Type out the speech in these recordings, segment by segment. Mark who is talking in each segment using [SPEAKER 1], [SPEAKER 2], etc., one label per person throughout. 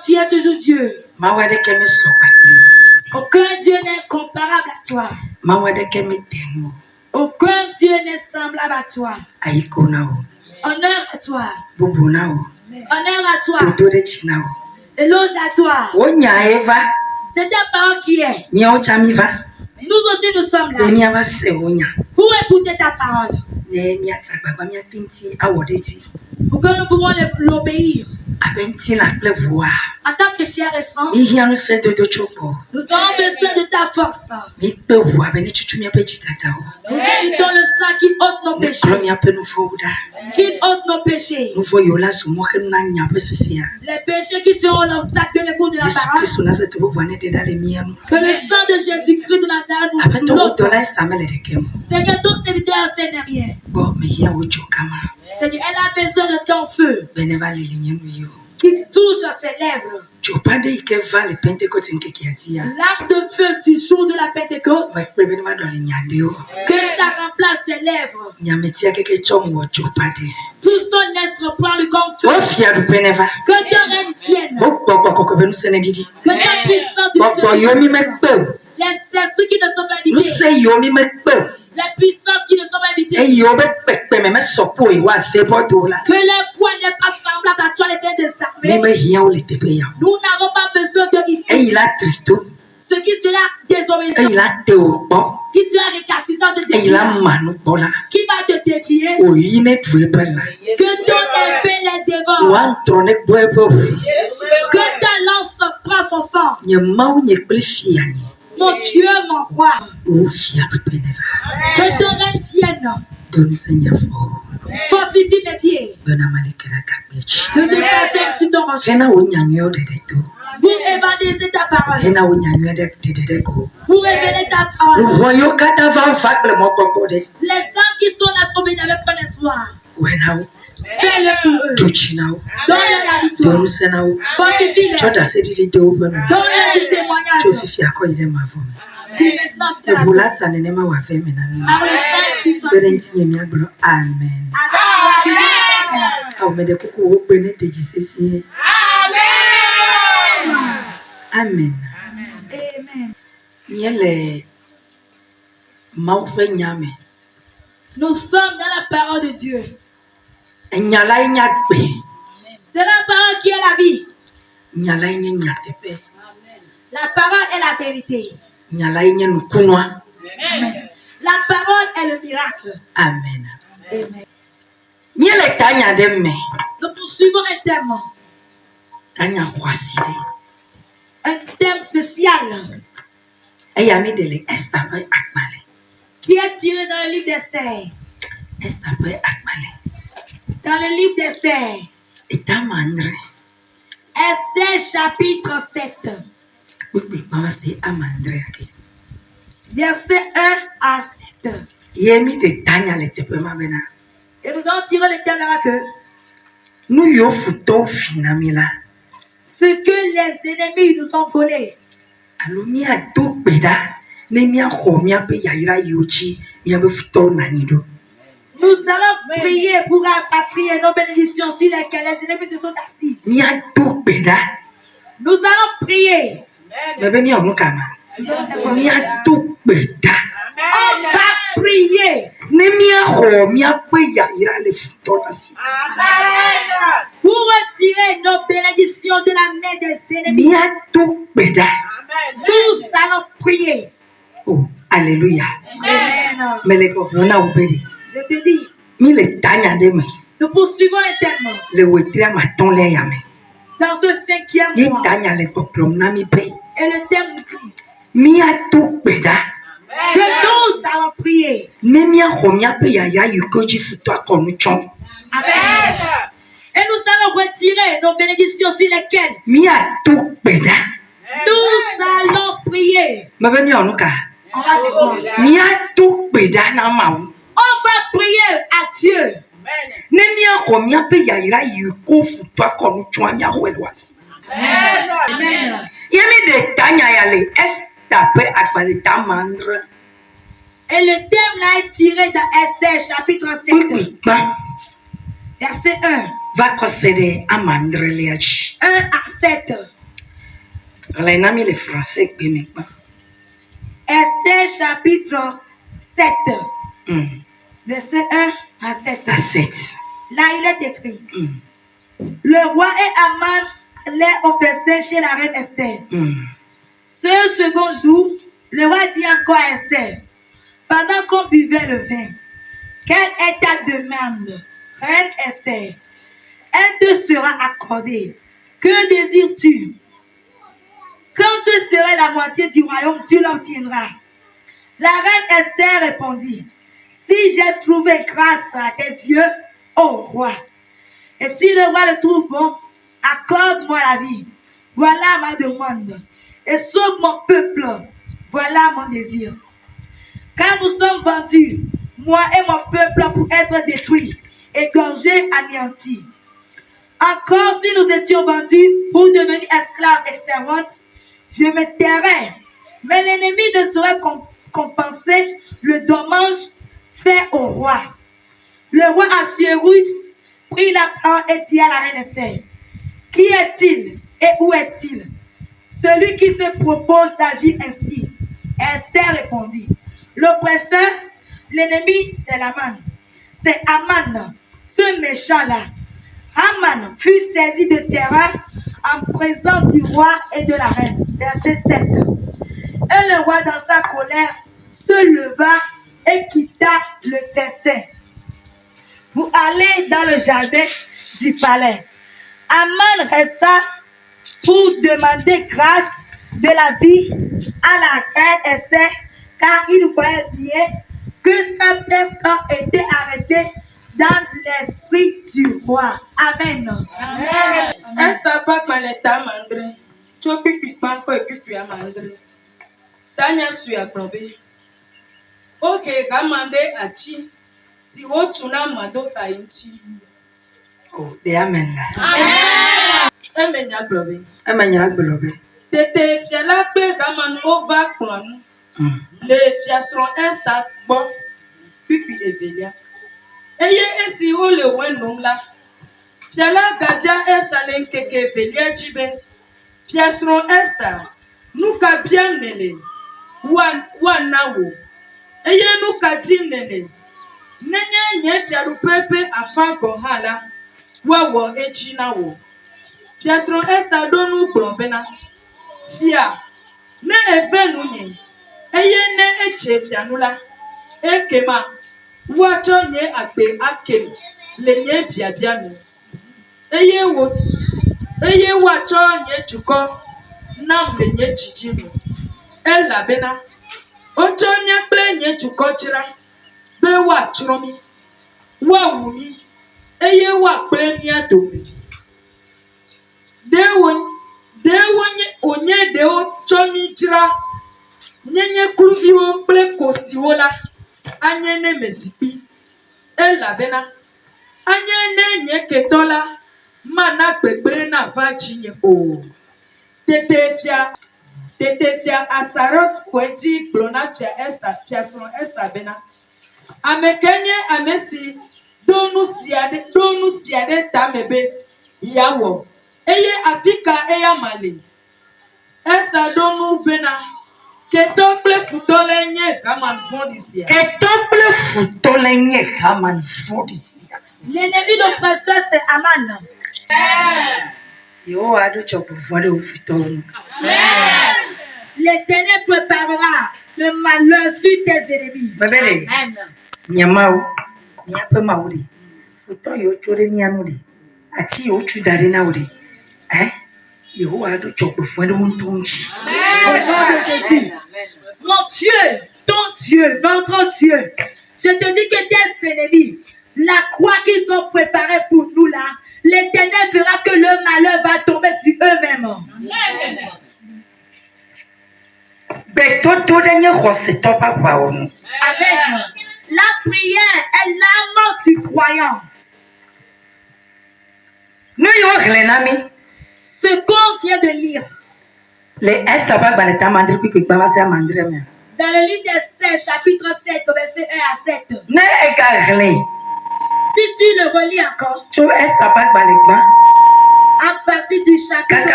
[SPEAKER 1] tu es toujours Dieu. Aucun Dieu n'est comparable à toi. Aucun Dieu n'est semblable à toi. Honneur à toi. Honneur à toi. Éloge à toi. C'est ta parole qui est. Nous aussi nous sommes là pour écouter ta parole. Pour que nous pouvons l'obéir. En tant que chair et sang, nous avons besoin de ta force. Nous invitons le sang qui ôte nos péchés. Qui ôte nos péchés. Les péchés qui seront l'obstacle de l'écoute de la parole. Que le sang de Jésus-Christ de Nazareth nous ôte. Seigneur, ton serviteur sait rien. Seigneur, elle a besoin de ton feu qui touche à ses lèvres. L'arme de feu du jour de la Pentecôte, que ça remplace ses lèvres. Tout son être prend le contrôle. Que ton règne vienne. Que ta puissance du Dieu. Les esprits qui ne sont pas habités. Les puissances qui ne sont pas habitées. Que le poids n'est pas semblable à toi, les désarmés. Nous n'avons pas besoin de ici. Ce qui sera désobéissant, qui sera récalcitrant de dévier, qui va te dévier, que ton épée les dévore, que ta lance prend son sang. Mon Dieu, mon roi, que ton règne vienne. Fortifie mes pieds. Que je sois sur ton rocher. Pour évangéliser ta parole. Pour révéler ta parole. Les hommes qui sont là sont bénis avec un espoir. Fais-le pour eux. Donne-leur la victoire. Fortifie-les. Donne-leur du témoignage.
[SPEAKER 2] Amen.
[SPEAKER 1] Nous sommes dans la parole de Dieu. C'est la parole qui est la vie. La parole est la vérité. Amen. La parole est le miracle.
[SPEAKER 2] Amen.
[SPEAKER 1] Amen. Nous poursuivons un thème. Un thème spécial qui est tiré dans le livre d'Esther. Dans le livre d'Esther. Esther chapitre 7. Verset 1 à 7. Et nous allons tirer le thème là que ce que les ennemis nous ont volé. Nous allons prier pour rapatrier nos bénédictions sur lesquelles les ennemis se sont assis. Nous allons prier. On va prier pour retirer nos bénédictions de la main des ennemis. Nous allons prier.
[SPEAKER 2] Oh, alléluia.
[SPEAKER 1] Amen. Je te dis, nous poursuivons l'éternel. Dans ce 5e mois. Et le thème nous dit que nous allons prier. Amen. Et nous allons retirer nos bénédictions sur lesquelles nous allons prier. On va prier à Dieu. Et le thème là est tiré dans Esther chapitre 7. Verset 1. 1 à 7.
[SPEAKER 2] Le français,
[SPEAKER 1] Esther chapitre 7. Verset 1 à 7. Là, il est écrit. Le roi et Aman allaient au festin chez la reine Esther. Ce second jour, le roi dit encore à Esther, pendant qu'on buvait le vin, quelle est ta demande, reine Esther? Elle te sera accordée. Que désires-tu? Quand ce serait la moitié du royaume, tu l'obtiendras. La reine Esther répondit, si j'ai trouvé grâce à tes yeux, ô roi, et si le roi le trouve bon, accorde-moi la vie. Voilà ma demande. Et sauve mon peuple. Voilà mon désir. Quand nous sommes vendus, moi et mon peuple, pour être détruits, égorgés, anéantis. Encore si nous étions vendus pour devenir esclaves et servantes, je me tairais. Mais l'ennemi ne saurait compenser le dommage fait au roi. Le roi Assuérus prit la parole et dit à la reine Esther, qui est-il et où est-il? Celui qui se propose d'agir ainsi. Esther répondit, l'oppresseur, l'ennemi, c'est l'Aman. C'est Aman, ce méchant-là. Aman fut saisi de terreur en présence du roi et de la reine. Verset 7. Et le roi, dans sa colère, se leva et quitta le festin pour aller dans le jardin du palais. Aman resta pour demander grâce de la vie à la reine Esther, car il voyait bien que sa perte était arrêtée dans l'esprit du roi. Amen.
[SPEAKER 3] Amen. Esther pas maleta mandre. Chopi pipan ko epipi amandre. Tanya suya probe. Okay, kamande achi. Si wotuna mado tainchi.
[SPEAKER 2] Oh, de amen.
[SPEAKER 3] Amen ya probe.
[SPEAKER 2] Amen ya probe.
[SPEAKER 3] Tete fiala pe kaman over plan. Le fiasron Esther bon. Pipi evelia. Eye esi o le wenum la. Fiala gadia Esther len keke evelia jibe. Fiasron Esther. Nuka bien nele. Wan nawo. Eye nuka jim nele. Nenye nye fiaru pepe afan gohala. Wawo echi nawo. Fiasron Esther donu klonbena. Fia. Ne ebenu nye. Eye ne eche fianula. Ekema. Wacho nye akpe ake. Le nye biabianu. Eye wacho nye chuko. Nam le nye chichinu. Ela bena. Ocho nye ple nye chuko chira. Be wa churomi. Wa wumi. Eye wa ple nye dobi. Dewo onye deo chomi chira. Nyenye kuluviwo ple kosiwola. Anye ne mesipi. Ela bena. Anye ne nye ketola. Mana kpekpere na vachi nye o. Tete fia asaros kweji klona fia Esther. Fia son Esther bena. Amekenye amesi. Donu siade tamebe. Yawo. Eye afika eya male. Esther donu bena. Ketomple futolenye kaman fondisia.
[SPEAKER 2] Ketomple futolenye kaman fondisia.
[SPEAKER 1] L'ennemi d'oppresseur, c'est Aman.
[SPEAKER 2] Yo adu chopo fode o futolon.
[SPEAKER 1] L'Éternel préparera le malheur sur tes ennemis.
[SPEAKER 2] Babele. Nyamao. Nyape mauri. Futo yo chore nyanuri. Achi yo chudare nauri. Yo adu chopo fode o tunchi.
[SPEAKER 1] Au nom de Jésus. Mon Dieu, ton Dieu, notre Dieu. Je te dis que tes ennemis, la croix qu'ils ont préparée pour nous là, l'Éternel fera que le malheur va tomber sur eux-mêmes. Amen. La prière est l'âme du croyant. Ce qu'on vient de lire. Dans le livre d'Esther, chapitre 7, verset 1 à 7. Si tu le relis encore, À partir du chapitre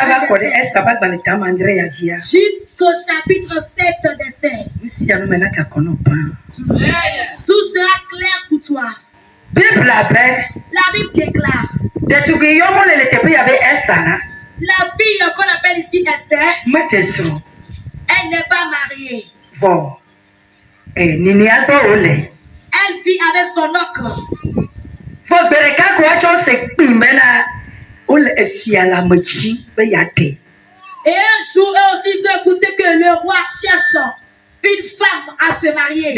[SPEAKER 1] jusqu'au chapitre 7 d'Esther. Tout sera clair pour toi. La Bible déclare. La fille qu'on appelle ici Esther, elle n'est pas mariée. Elle vit avec son oncle. Et un jour, eux aussi ils ont écouté que le roi cherche une femme à se marier.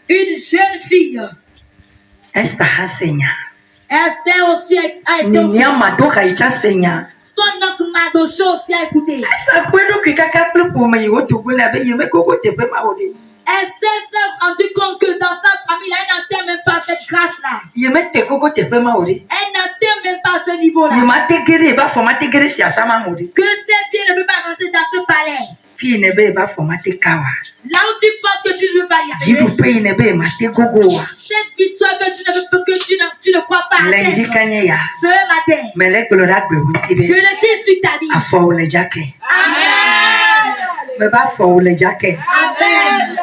[SPEAKER 1] Une jeune fille. Esther aussi a été. Son oncle Mardoché aussi a écouté. Esther s'est rendu compte que dans sa famille, elle n'atteint même pas cette grâce-là. Elle n'atteint même pas ce niveau-là. Que cette fille ne peut pas rentrer dans ce palais. Là où tu penses que tu ne veux pas y arriver. Cette victoire que tu ne crois pas atteindre. Ce matin. Je le dis sur ta vie. Amen. Amen.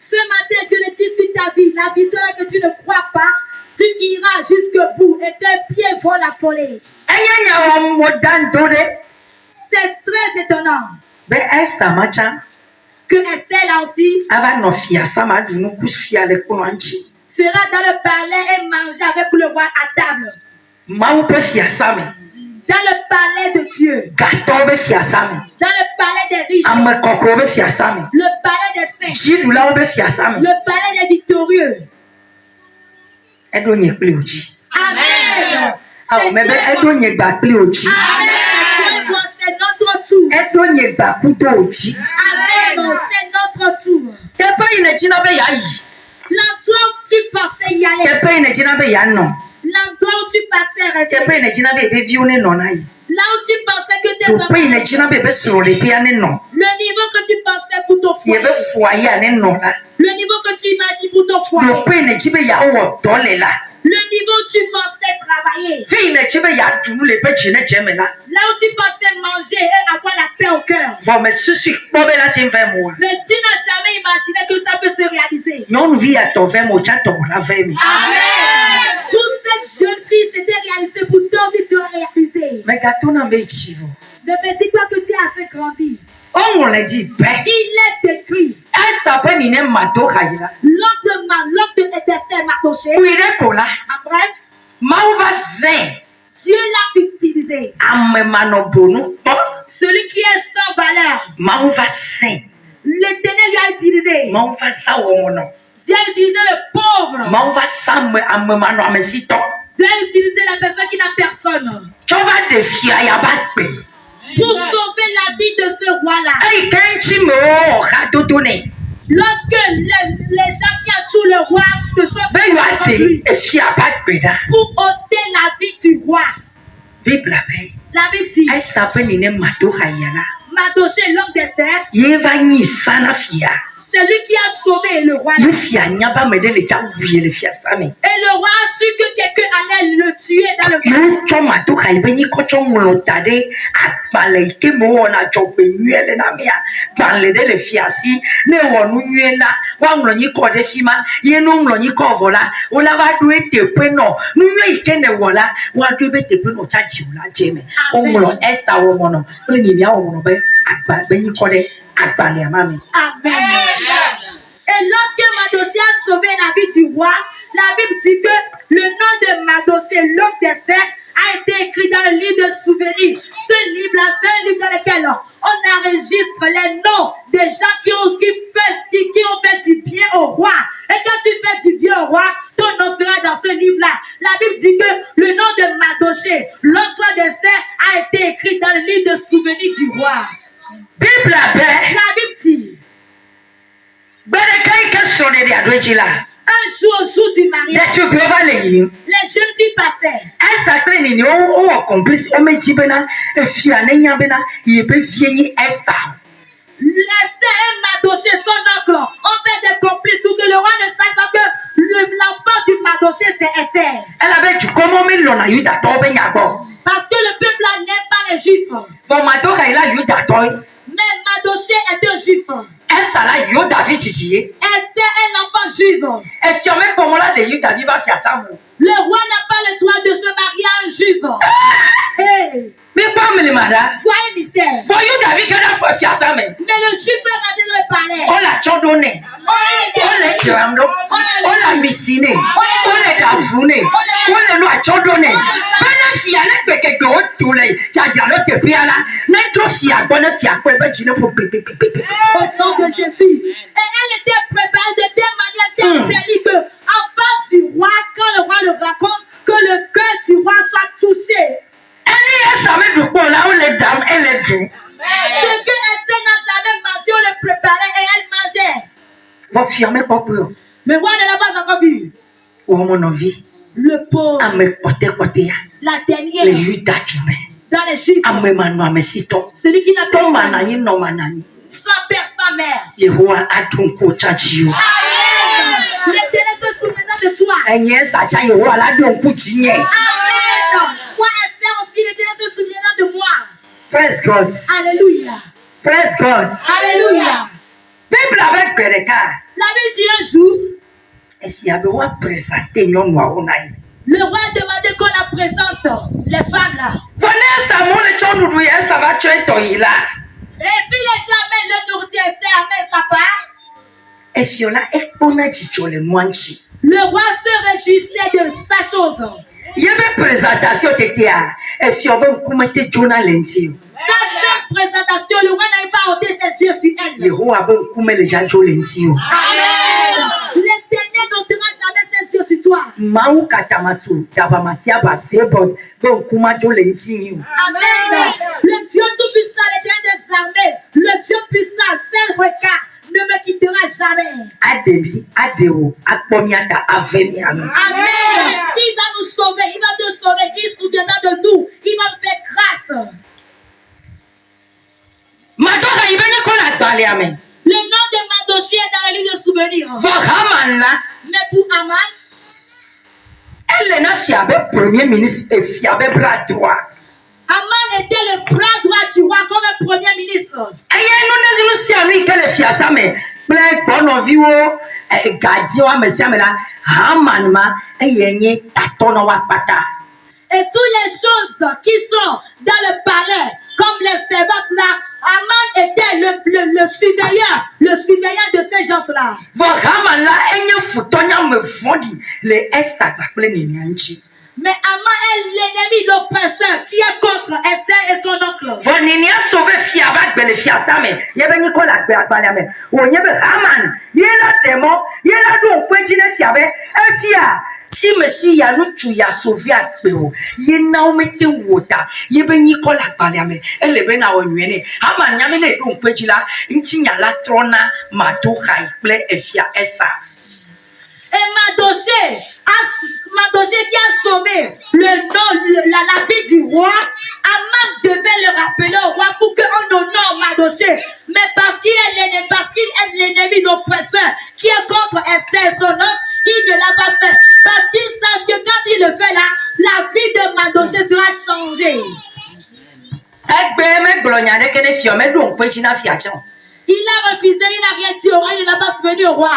[SPEAKER 1] Ce matin, je le dis sur ta vie. La victoire que tu ne crois pas, tu iras jusqu'au bout et tes pieds vont la voler. C'est très étonnant. Que Esther là aussi sera dans le palais et manger avec le roi à table. Dans le palais de Dieu. Dans le palais des riches. Le palais des saints. Le palais des victorieux. Amen. Amen. C'est notre tour. Amen. C'est notre tour. L'endroit où tu pensais y aller. L'endroit où tu pensais rester. Là où tu pensais que tes enfants. Le niveau que tu pensais pour ton foyer. Le niveau que tu imagines pour ton foyer. Le niveau où tu pensais travailler. Là où tu pensais manger et avoir la paix au cœur. Mais tu n'as jamais imaginé que ça peut se réaliser. Amen. Pour cette jeune fille, c'était réalisé. Pour toi aussi, sera réalisé. Ne me dis pas que tu es assez grandi. Il est écrit. L'autre de Esther Mardoché. Bref, Dieu l'a utilisé. Celui qui est sans valeur. L'Éternel lui a utilisé. Dieu a utilisé le pauvre. Dieu a utilisé la personne qui n'a personne. Pour sauver la vie de ce roi-là. Lorsque les gens qui ont tué le roi se sont fait pour ôter la vie du roi. La Bible dit Mardoché, l'homme d'Esther, c'est lui qui a sauvé le roi. Et le roi a su que quelqu'un allait le tuer dans le Amen. Et lorsque Mardoché a sauvé la vie du roi, la Bible dit que le nom de Mardoché, l'homme d'Esther, a été écrit dans le livre de souvenirs. Ce livre-là, c'est un livre dans lequel on enregistre les noms des gens qui ont fait du bien au roi. Et quand tu fais du bien au roi, ton nom sera dans ce livre-là. La Bible dit que le nom de Mardoché, l'oncle d'Esther, a été écrit dans le livre de souvenirs du roi. La Bible dit un jour, au jour du mariage, les jeunes filles passaient. Esther et Mardoché, son oncle, ont fait des complices pour que le roi ne sache pas que l'enfant du Mardoché, c'est Esther.
[SPEAKER 2] Elle avait dit comment mais l'on a eu d'attendre ben yabo.
[SPEAKER 1] Parce que le peuple là n'aime pas les juifs.
[SPEAKER 2] Faut m'attendre il a eu d'attendre.
[SPEAKER 1] Mais Mardoché est un juif.
[SPEAKER 2] Esther là eu David Titi.
[SPEAKER 1] Esther est l'enfant juif.
[SPEAKER 2] Et si on met comment là de eu David va faire ça moi.
[SPEAKER 1] Le roi n'a pas le droit de se marier à un juif. Hey.
[SPEAKER 2] Mais pas me le mara.
[SPEAKER 1] Voyez mystère.
[SPEAKER 2] Voyez David que la fois faire ça mais.
[SPEAKER 1] Mais le juif peut rentrer dans le palais.
[SPEAKER 2] On l'a tondonné. On l'a tirando. On l'a missiné. On l'a gavouné. On l'a tondonné. Pendant si elle est que de haut tous les. T'as dit alors te pire là. N'être si à bonne fia quoi ben tu ne peux pipi.
[SPEAKER 1] Au nom de Jésus. Et elle était préparée de telle manière que avant du roi, quand le roi le raconte, que le cœur du roi soit touché.
[SPEAKER 2] Elle est savait du bon là où les dames et les djous.
[SPEAKER 1] Ce que Esther n'a jamais mangé, on le préparait et elle mangeait.
[SPEAKER 2] Va fermer quoi pour.
[SPEAKER 1] Mais roi ne l'a pas encore vu.
[SPEAKER 2] Ou mon envie.
[SPEAKER 1] Le pauvre.
[SPEAKER 2] À me côté.
[SPEAKER 1] La dernière.
[SPEAKER 2] Les 8 dates.
[SPEAKER 1] Dans les juifs.
[SPEAKER 2] À me manoir mes sitons.
[SPEAKER 1] Celui qui n'a pas.
[SPEAKER 2] Ton manani non manani.
[SPEAKER 1] Sans père, sans mère.
[SPEAKER 2] Yehowa adonko tchachio.
[SPEAKER 1] Amen. L'Éternel se souviendra de toi.
[SPEAKER 2] Agnès acha Yehowa adonko tchinye.
[SPEAKER 1] Amen. Moi, Esther aussi, l'Éternel se souviendra de moi.
[SPEAKER 2] Praise God.
[SPEAKER 1] Alléluia.
[SPEAKER 2] Praise God.
[SPEAKER 1] Alléluia.
[SPEAKER 2] Bible avec Bereka.
[SPEAKER 1] La Bible dit un jour.
[SPEAKER 2] Et s'il y avait un présenté non noir on a eu.
[SPEAKER 1] Le roi a demandé qu'on la présente, les femmes là.
[SPEAKER 2] Venez ça mon le chondou ça va tuer toi là.
[SPEAKER 1] Et si les gens mettent le nourriture, Esther amène sa part.
[SPEAKER 2] Et si on a exponé le manchi.
[SPEAKER 1] Le roi se réjouissait de sa chose.
[SPEAKER 2] Il y avait présentation t'étais à. Et si on veut commenter journal lundi.
[SPEAKER 1] Sa cette présentation, le roi n'avait pas ôté ses yeux sur elle.
[SPEAKER 2] Yehowa veut commenter les gens lundi.
[SPEAKER 1] Amen. L'Éternel n'ôtera jamais ses yeux sur toi.
[SPEAKER 2] Mau katamatu tabamatia basebon bon kumajo lundi.
[SPEAKER 1] Amen. Le Dieu tout-puissant, l'Éternel des armées, le Dieu puissant, seul regard, ne me quittera jamais.
[SPEAKER 2] Adebi, Adeo, Akpomiata, Aveniano.
[SPEAKER 1] Amen. Il va nous sauver, il va te sauver, il se souviendra de nous, il va nous faire grâce.
[SPEAKER 2] Madoka ibeni kola bale amen.
[SPEAKER 1] Le nom de Mardoché est dans le livre de souvenirs.
[SPEAKER 2] Haman là.
[SPEAKER 1] Mais pour Aman,
[SPEAKER 2] Elle n'a fiabe premier ministre et fiabe bras droit.
[SPEAKER 1] Aman était le bras droit du roi comme un premier ministre.
[SPEAKER 2] Aïe, nous si ami que le fiasa mais plein bon viwo gardien wa monsieur mais là Haman ma ayenye tatono wa pata.
[SPEAKER 1] Et toutes les choses qui sont dans le palais, comme les servantes là, Aman était le surveillant de ces gens-là.
[SPEAKER 2] Haman là, enye futonya me fondi le esta plein nyanchi.
[SPEAKER 1] Mais Aman est l'ennemi, l'oppresseur qui est contre Esther et son oncle.
[SPEAKER 2] Vanini a sauvé fiabat belle fiasa mais yebe Nicolas Berbalame. O yebe Haman, yela démon, yela donc petine fiabe, e fia. Si monsieur ya nous tu ya sauvé à Péo, ye na o mete wota, yebe Nicolas Berbalame. Elle be na onwene. Haman nyamene donc petit là, ntinya la trona mato khai ple e fia esta.
[SPEAKER 1] Et Mardoché qui a sauvé le nom, la vie du roi, Aman devait le rappeler au roi pour qu'on honore Mardoché. Mais parce qu'il est l'ennemi, l'oppresseur, qui est contre Esther et son oncle, il ne l'a pas fait. Parce qu'il sache que quand il le fait là, la vie de Mardoché sera changée. Il a refusé, il n'a rien dit au roi, il n'a pas souvenu au roi.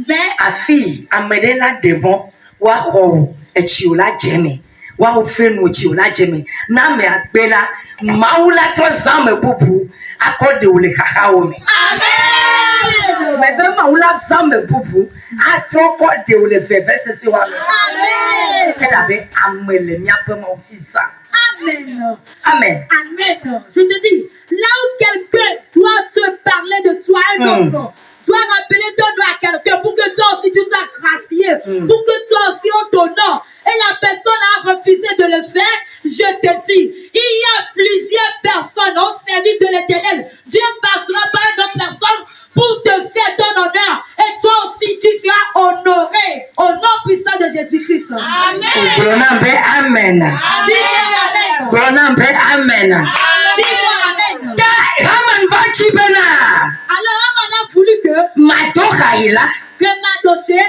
[SPEAKER 1] Mais
[SPEAKER 2] afi amedela demo wa ho echiola jeme wa ofenu echiola jeme na me agbela maula to zame bubu akode ole kakawo me amen me be maula zame bubu atroko de ole vevese se wa me amen ela be amele mi ape mo sisa
[SPEAKER 1] amen
[SPEAKER 2] amen
[SPEAKER 1] amen. Je te dis, là où quelqu'un doit te parler de toi un autre, dois rappeler ton nom à quelqu'un pour que toi aussi tu sois gracié, pour que toi aussi on t'honore. Et la personne a refusé de le faire. Je te dis, il y a plusieurs personnes au service de l'Éternel. Dieu passera par une autre personne pour te faire ton honneur. Et toi aussi tu seras honoré au nom puissant de Jésus-Christ. Amen.
[SPEAKER 2] Amen.
[SPEAKER 1] Amen.
[SPEAKER 2] Amen.
[SPEAKER 1] Amen.
[SPEAKER 2] Haman va
[SPEAKER 1] Haman a voulu que Mardoché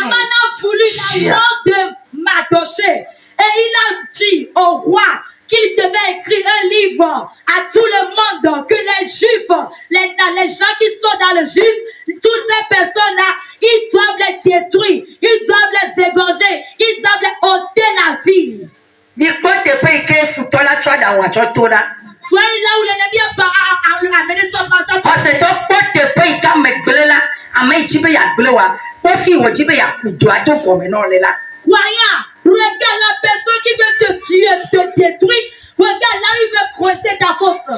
[SPEAKER 1] Haman a voulu la mort de Mardoché et il a dit au roi qu'il devait écrire un livre à tout le monde, que les Juifs, les gens qui sont dans le Juif, toutes ces personnes-là, ils doivent les détruire, ils doivent les égorger, ils doivent les ôter la vie. Voyez là où l'ennemi a amené son concept. Croyant, regarde la personne qui veut te tuer, te détruire. Regarde là où il veut creuser ta fosse.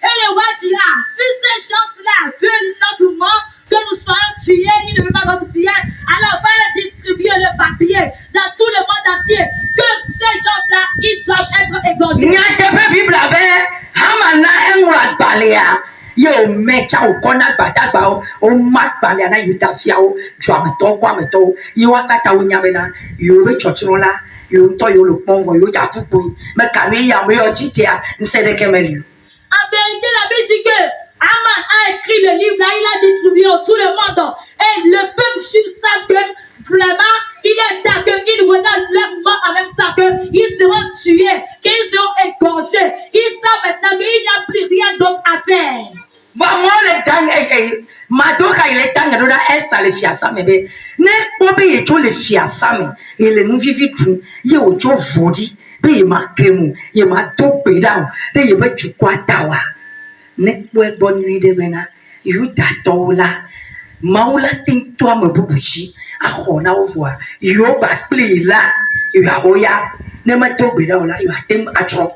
[SPEAKER 1] Et le roi dit, si ces gens-là veulent notre mort, que nous soyons tués, ils ne veulent pas notre prière, alors va le distribuer le papier dans tout le monde entier, que ces gens-là, ils doivent être égorgés. En vérité, la Bible dit que Haman a écrit le livre là, il a distribué à tout le monde. Et le peuple juif sache que vraiment, il est temps qu'ils regardent leur mort en même temps qu'ils seront tués, qu'ils seront égorgés. Ils savent maintenant qu'il n'y a plus rien d'autre à faire.
[SPEAKER 2] Vraiment, les gangs, Madoka, il est temps de installer fiasa, mais ne pas payer tous les fiasa, et les nous vivons tout, il y a autre chose. Il m'a créé, il m'a tout payé, il m'a tout quoi tawa. Ne pas bonne nuit de mena, il t'attend là. Maula ting toi me bouchi, à Hona au voir. Il a battu là, il a hoya, ne m'a tout payé là, il a tem à trop.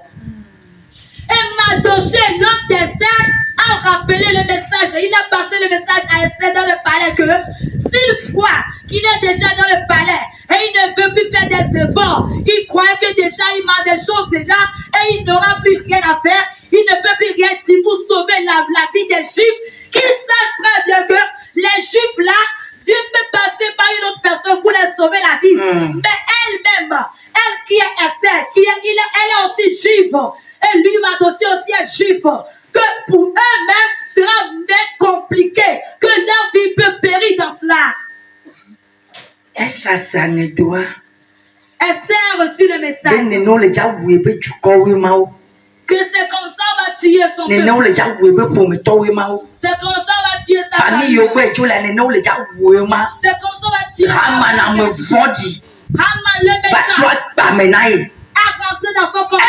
[SPEAKER 1] Et Mardoché, notre destin, a rappelé le message. Il a passé le message à Esther dans le palais que s'il voit qu'il est déjà dans le palais et il ne veut plus faire des efforts, il croit que déjà il manque des choses déjà et il n'aura plus rien à faire, il ne peut plus rien dire pour sauver la vie des Juifs, qu'il sache très bien que les Juifs là, Dieu peut passer par une autre personne pour les sauver la vie. Mais elle-même, elle qui est Esther, elle est aussi juive. Et lui, Mardoché aussi est juif. Que pour eux-mêmes, sera bien compliqué. Que leur vie peut périr dans cela.
[SPEAKER 2] Esther, ça ne doit.
[SPEAKER 1] Esther a reçu le message. Que c'est comme ça on va tuer son peuple. C'est comme ça on va tuer sa famille. C'est comme ça on va tuer sa famille. Haman le méchant a rentré dans son compte.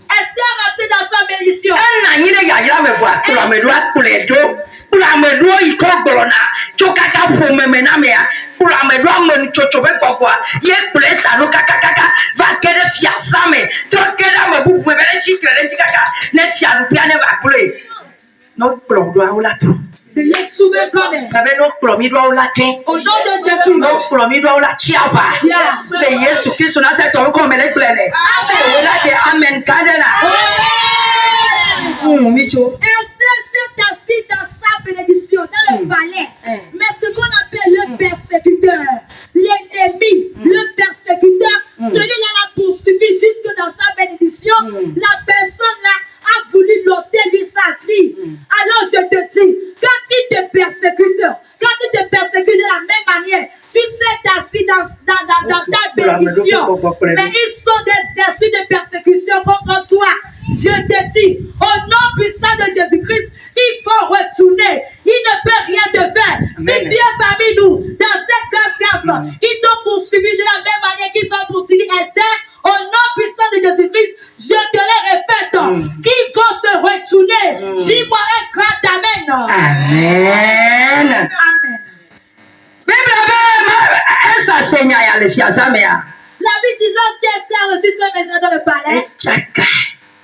[SPEAKER 1] Esther est rentrée dans sa bénédiction. Les souverains quand même. Au nom de Jésus. Amen. Esther s'est assise dans sa bénédiction, dans le palais. Mais ce qu'on appelle le persécuteur, l'ennemi, le persécuteur, celui-là l'a poursuivi jusque dans sa bénédiction. La personne là a voulu l'ôter lui sa vie. Alors je te dis, quand il te persécute de la même manière, tu sais assis dans ta bénédiction, mais ils sont des exercices de persécution contre toi. Je te dis, au nom puissant de Jésus-Christ, il faut retourner. Il ne peut rien te faire. Si tu es parmi nous, dans cette conscience, ils t'ont poursuivi de la même manière qu'ils ont poursuivi Esther. Au nom puissant de Jésus-Christ, je te le répète, qu'ils vont se retourner. Dis-moi un grand amen.
[SPEAKER 2] Amen.
[SPEAKER 1] Amen. La Bible dit lorsqu'Esther a reçu ce message dans le palais,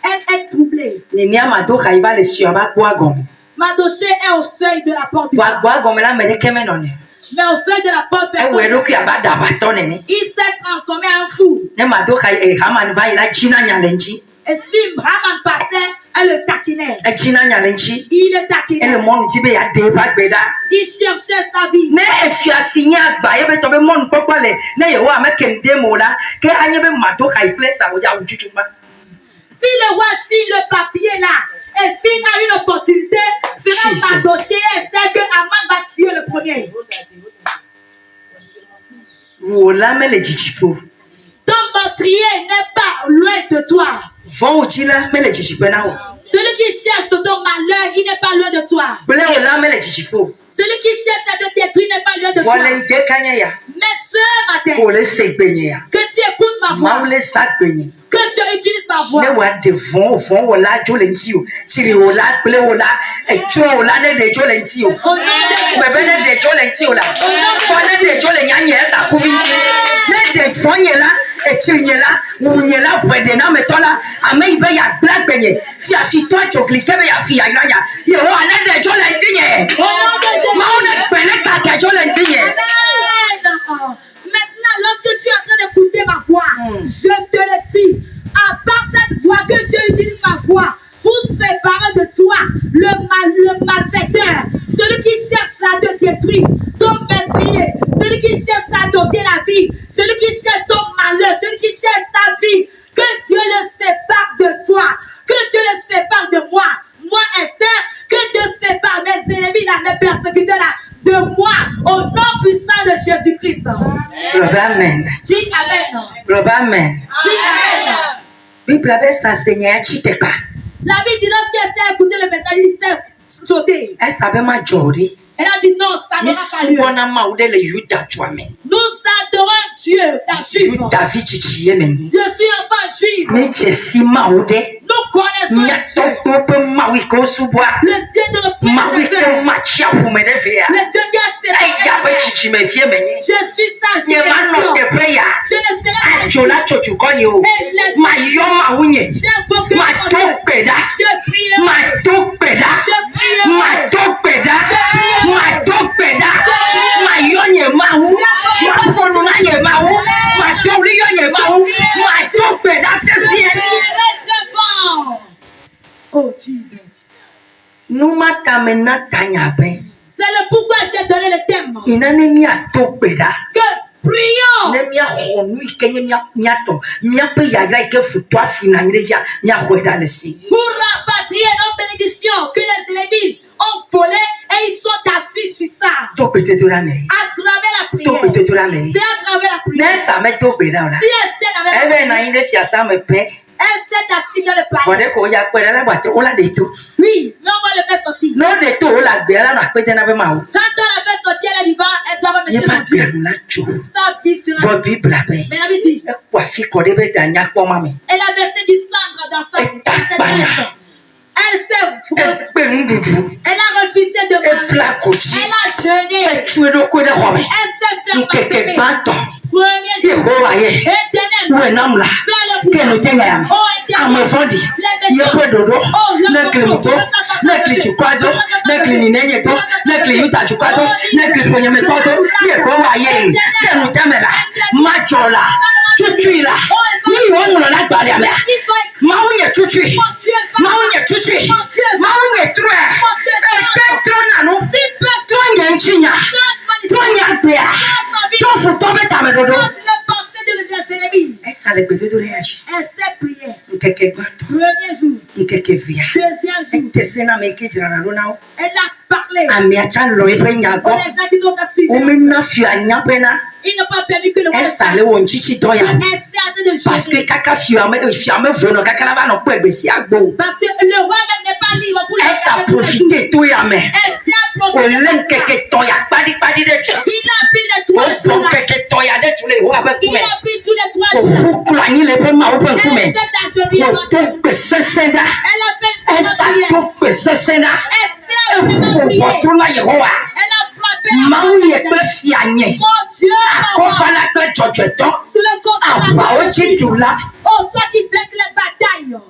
[SPEAKER 1] elle est troublée. Mardoché est au seuil de la porte du palais. Mais au seuil de la porte, il s'est transformé en fou. Et si Haman passait, elle le taquinait. Il le taquinait. Il cherchait sa vie. Si le roi signe le papier là, et s'il a une opportunité, sera Mardoché et Esther que Haman va tuer le premier. Ton meurtrier n'est pas loin de toi. Celui qui cherche ton malheur, il n'est pas loin de toi. Celui qui cherche à te détruire n'est pas loin de toi. Mais ce matin, que tu écoutes ma voix, que tu utilises ma voix. Maintenant, lorsque tu es en train d'écouter ma voix, je te le dis, à part cette voix que Dieu utilise ma voix pour séparer de toi le malfaiteur, celui qui cherche à te détruire, ton meurtrier, celui qui cherche à t'ôter la vie, celui qui cherche ton malheur, celui qui cherche ta vie, que Dieu le sépare de toi, que Dieu le sépare de moi, Esther, que Dieu sépare mes ennemis là, mes persécuteurs là, de moi, au nom puissant de Jésus-Christ.
[SPEAKER 2] Amen.
[SPEAKER 1] Dis Amen.
[SPEAKER 2] Amen.
[SPEAKER 1] Dis Amen. La Bible dit lorsqu'elle a écouté le message, il s'est sauté. Elle a dit non, ça n'aura pas lieu. Nous adorons Dieu, ta juive. Je suis enfant juif. Nous connaissons Dieu. Le Dieu de nos pères. Le Dieu qui a séparé. Je suis sa génération. Je ne serai pas. Oh Jesus. C'est le pourquoi j'ai donné le thème. Que prions. Pour rapatrier nos bénédictions que les ennemis ont volé et ils sont assis sur ça. À travers la prière. C'est à travers la prière. Si Esther n'avait pas elle s'est assise dans le palais. Oui, mais on va le faire sortir. Quand on la fait sortir, elle est vivante, elle doit remercier mon Dieu. Sa vie sera. Mais la Bible dit, elle a versé du cendre dans sa tête. Elle a refusé de manger. Elle a jeûné. Elle s'est fait frapper. Esther priait. Premier jour. Deuxième jour. Elle a parlé. Pour les gens qui sont suivis. Ils n'ont pas permis que le roi sache. Parce que le roi même n'est pas libre pour les gens.
[SPEAKER 2] Profiter tout et amen.
[SPEAKER 1] Il a pris les trois jours. Il a pris tous les 3 jours. Elle a fait
[SPEAKER 2] Maouye pe fianye. Akofala pe jojeton. Aba oji doula.
[SPEAKER 1] Oh, toi qui vainc les batailles.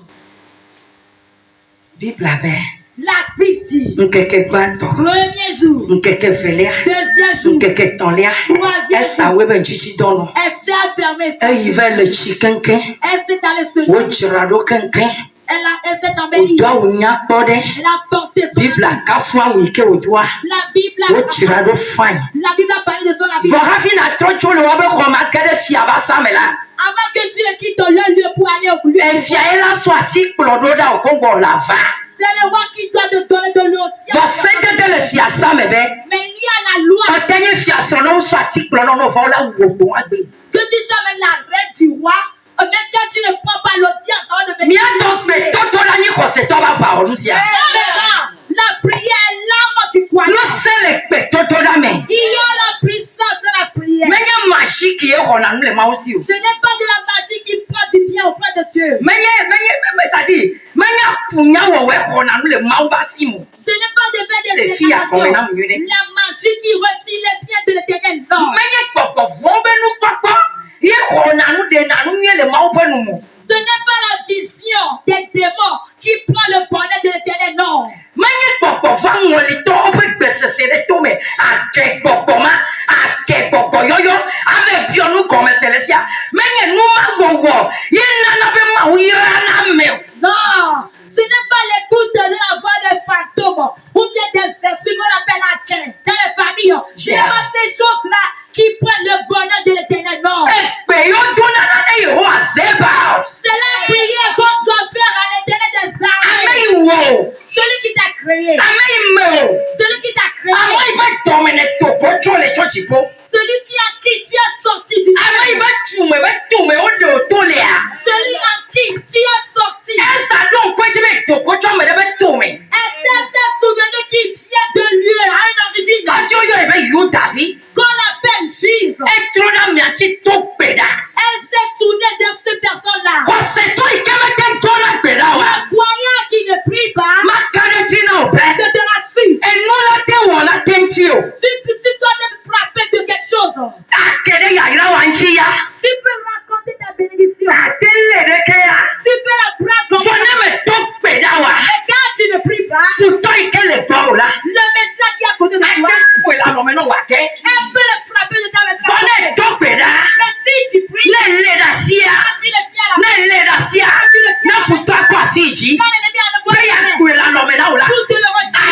[SPEAKER 2] Bible abe.
[SPEAKER 1] La Bible dit.
[SPEAKER 2] Nkeke gbanto.
[SPEAKER 1] Premier jour.
[SPEAKER 2] Nkeke velia.
[SPEAKER 1] Deuxième jour.
[SPEAKER 2] Nkeke tonlia.
[SPEAKER 1] Troisième
[SPEAKER 2] Esa
[SPEAKER 1] jour.
[SPEAKER 2] webe njiji dono.
[SPEAKER 1] Elle s'est fermée.
[SPEAKER 2] Elle va le chikenke.
[SPEAKER 1] Elle s'est allée se
[SPEAKER 2] O jirado kenke.
[SPEAKER 1] Elle s'est embellie.
[SPEAKER 2] Odoa unya pode.
[SPEAKER 1] Elle a porté son
[SPEAKER 2] Bible
[SPEAKER 1] habit.
[SPEAKER 2] akafua wike odoa.
[SPEAKER 1] La Bible
[SPEAKER 2] O jirado fine.
[SPEAKER 1] a parlé de son habit.
[SPEAKER 2] Vorafi na trocho le wabe koma kede fiaba samela.
[SPEAKER 1] Avant que tu ne quittes le lieu pour aller au lieu.
[SPEAKER 2] Efiaela swati plododa okongo lava.
[SPEAKER 1] C'est le roi qui doit te donner de l'eau.
[SPEAKER 2] Vosete de le fiasa mebe.
[SPEAKER 1] Mais il y a la loi.
[SPEAKER 2] Otenye fiasa no swati plodo no vola wobo agbe.
[SPEAKER 1] Que tu sois même la reine du roi. Mais quand tu ne prends pas l'audience, ça va devenir.
[SPEAKER 2] Mia donc me toto la ni koseto ba ba onusia.
[SPEAKER 1] La prière est l'âme du croyant.
[SPEAKER 2] No sele pe toto da me.
[SPEAKER 1] Il y a la puissance de la prière.
[SPEAKER 2] Menye magique ye hona nule ma aussi.
[SPEAKER 1] Ce n'est pas de la magie qui prend du bien auprès de Dieu.
[SPEAKER 2] Menye ça dit. Menye kunya wo we hona nule ma obasimo.
[SPEAKER 1] Ce n'est pas de faire des
[SPEAKER 2] C'est fia comme na
[SPEAKER 1] déclarations.
[SPEAKER 2] mune.
[SPEAKER 1] La magie qui retire les biens de l'éternel. Non.
[SPEAKER 2] Menye poko vombe nu papa. Ye hona nu de na nu le ma openumo.
[SPEAKER 1] Ce n'est pas la vision des démons qui prend le bonheur de l'éternel. Non.
[SPEAKER 2] Menye poko va ngolito ope gbese sere to me. Ake poko ma, ake poko yoyo. Ave bionu comme celesia. Menye nu ma wowo. Ye nana be ma wira na me.
[SPEAKER 1] Non. Ce n'est pas l'écoute de la voix des fantômes ou bien des esprits qu'on appelle à quin dans les familles. Ce n'est pas ces choses-là qui prennent le bonheur de l'éternel. Non. C'est la prière qu'on doit faire à l'éternel des armées. Celui qui t'a créé. Celui qui t'a créé. Celui qui a sorti du ciel. Celui en qui tu as sorti. Est-ce que souvenu qui vient de lui à une origine qu'on appelle juive. Elle s'est tournée vers cette personne-là. Le croyant qui ne prie pas, je te rassure. Tu dois être frappé de quelque chose. Tu peux raconter ta bénédiction. Tu peux la prendre. Mais quand tu ne pries pas, le méchant qui est à côté de toi, elle peut le frapper de ta maison. Mais si tu pries, quand tu le tiens à la main, tout te le retire.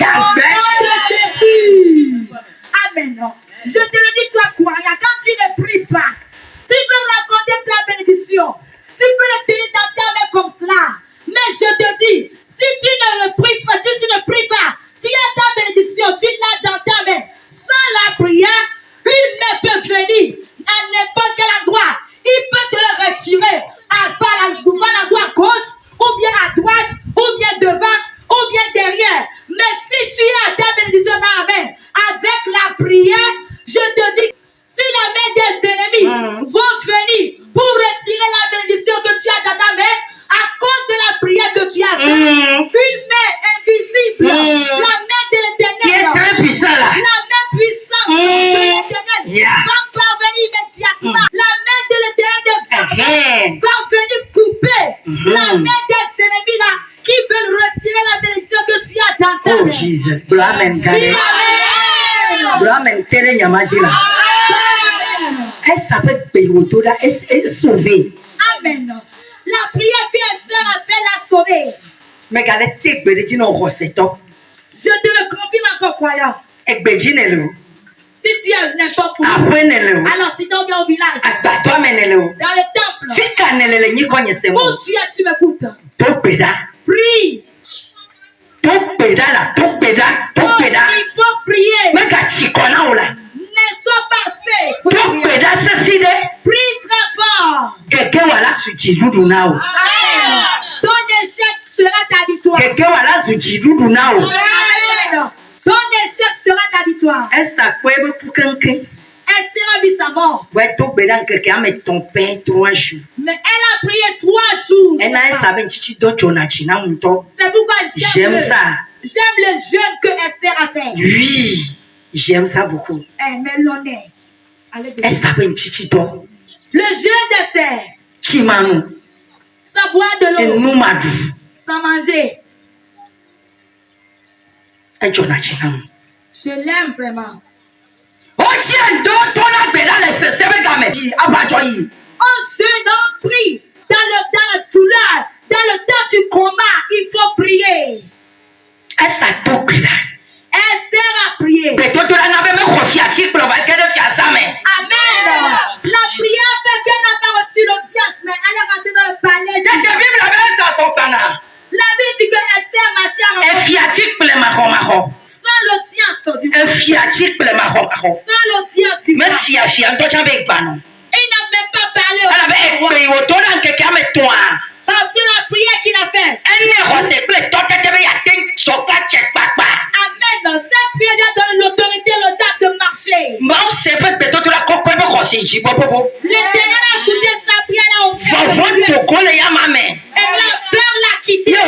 [SPEAKER 1] Amen. Amen. Je te le dis, toi, croyant, quand tu ne pries pas, tu peux raconter ta bénédiction. Tu peux le tenir dans ta main comme cela. Mais je te dis, si tu ne pries pas, tu as ta bénédiction, tu l'as dans ta main. Sans la prière, une main peut venir à n'importe quel endroit. Il peut te le retirer à la droite gauche, ou bien à droite, ou bien devant, ou bien derrière. Mais si tu as ta bénédiction dans la main, avec la prière, je te dis, si la main des ennemis vont venir pour retirer la bénédiction que tu as dans ta main, à cause de la prière que tu as faite, une main invisible, la main de l'éternel, la main puissante de l'éternel va parvenir immédiatement. La main de l'éternel des armées va venir couper la main des ennemis là qui veulent retirer la bénédiction que tu as dans ta main.
[SPEAKER 2] Oh Jesus, Amen.
[SPEAKER 1] Amen. La prière que Esther a fait l'a sauver. Je te le confirme encore, croyant. Si tu as n'importe où, alors si tu viens au village, dans le temple, où tu es, tu m'écoutes. Prie.
[SPEAKER 2] Il
[SPEAKER 1] faut prier. Ne sois pas fait. Prie très fort. Ton échec sera ta victoire. Ton échec sera ta contradictoire.
[SPEAKER 2] Esther quoi be pukenke.
[SPEAKER 1] Esther a vu sa mort.
[SPEAKER 2] Ouais to be dan keke ame ton pain 3 jours.
[SPEAKER 1] Mais elle a prié 3 jours.
[SPEAKER 2] Elle a Esther ben chichi do chonachi na unto.
[SPEAKER 1] C'est pourquoi
[SPEAKER 2] J'aime ça.
[SPEAKER 1] J'aime le jeûne que Esther a fait.
[SPEAKER 2] Oui, j'aime ça beaucoup.
[SPEAKER 1] Mais l'honneur.
[SPEAKER 2] Esther ben chichi do.
[SPEAKER 1] Le jeûne d'Esther.
[SPEAKER 2] Chimanu.
[SPEAKER 1] Sans boire de l'eau.
[SPEAKER 2] Nous madu.
[SPEAKER 1] Sans manger. Je l'aime vraiment. On jeûne, on prie. Dans la douleur, dans le temps du combat, il faut prier. Esther a prié. Amen. La prière fait qu'elle n'a pas reçu l'audience, mais elle est rentrée dans le palais. La Bible dit que Esther marchait sans l'audience du roi. Sans l'audience du roi. Il n'a même pas parlé au roi. Parce que la prière qu'il a faite. Amen. Cette prière donne l'autorité, l'audace de marcher. L'Éternel a écouté sa prière là au et la peur l'a quitté. Elle a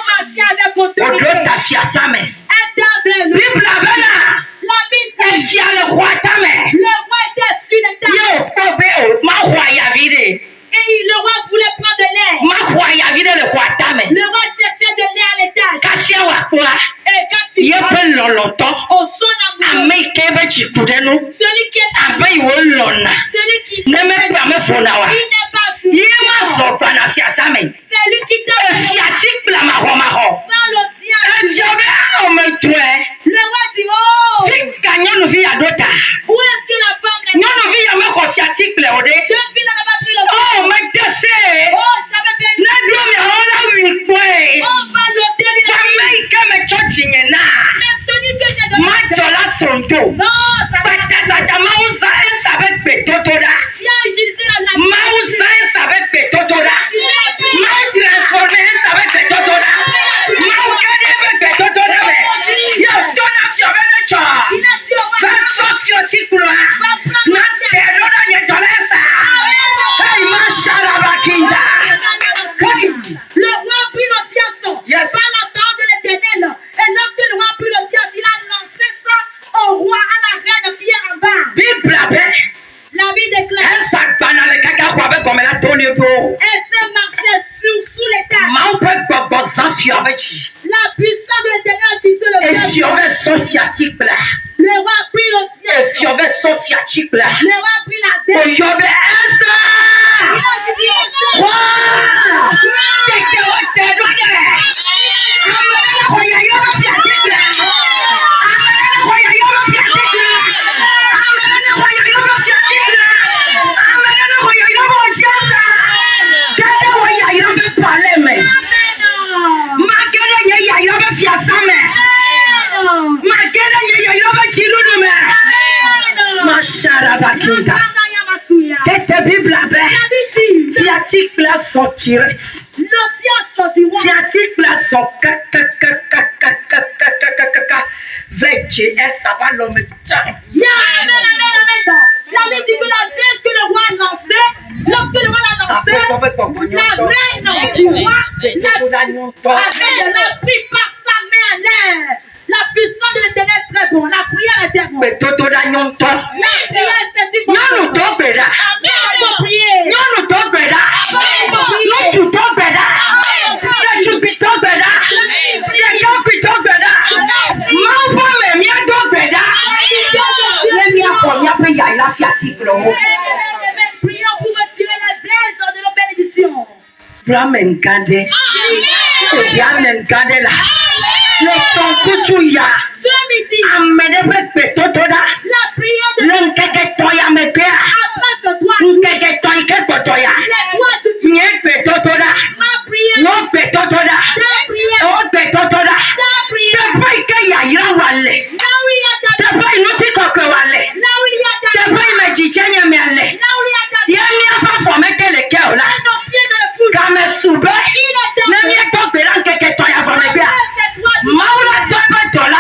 [SPEAKER 1] marché avec autorité. Elle avait le la Bible dit le roi était sur les tables. Et le roi voulait prendre de l'air. Le roi cherchait de l'air à l'étage. Et quand il au son amoureux, celui qui il n'est pas fou. C'est lui qui t'a sans l'audience. Le roi dit, oh, où est-ce que la femme l'a jeune fille n'a pas pris le temps. Oh, ça va bien. On va l'ôter lui. Mais celui que j'ai donné. Non, ça va pas. Tu as utilisé la le roi a pris l'audience par la parole de l'Éternel. Et lorsque le roi a pris l'audience, il a lancé ça au roi, à la reine qui est en bas. La Bible déclare. Elle s'est marchée sous les tables. La puissance de l'Éternel a utilisé le peuple. Le roi a pris l'audience. Le roi a pris la dette.
[SPEAKER 2] Cette Bible là sortirait.
[SPEAKER 1] L'audience du roi.
[SPEAKER 2] Là son vecchie est pas l'homme.
[SPEAKER 1] La Bible dit que la verge que le roi a lancée, lorsque le roi l'a lancée, la reine du roi l'a pris par sa main en l'air. La puissance de l'Éternel est très bonne. La prière était bonne. La prière c'est une bonne chose. Il faut prier. Prions pour retirer les verges de nos bénédictions. Ce midi, la prière de après ce doigt, les doigts se disent, ma prière, ta prière, là où il y a ta là où il y a ta là où il y a ta nos pieds dans le foule. Il est dans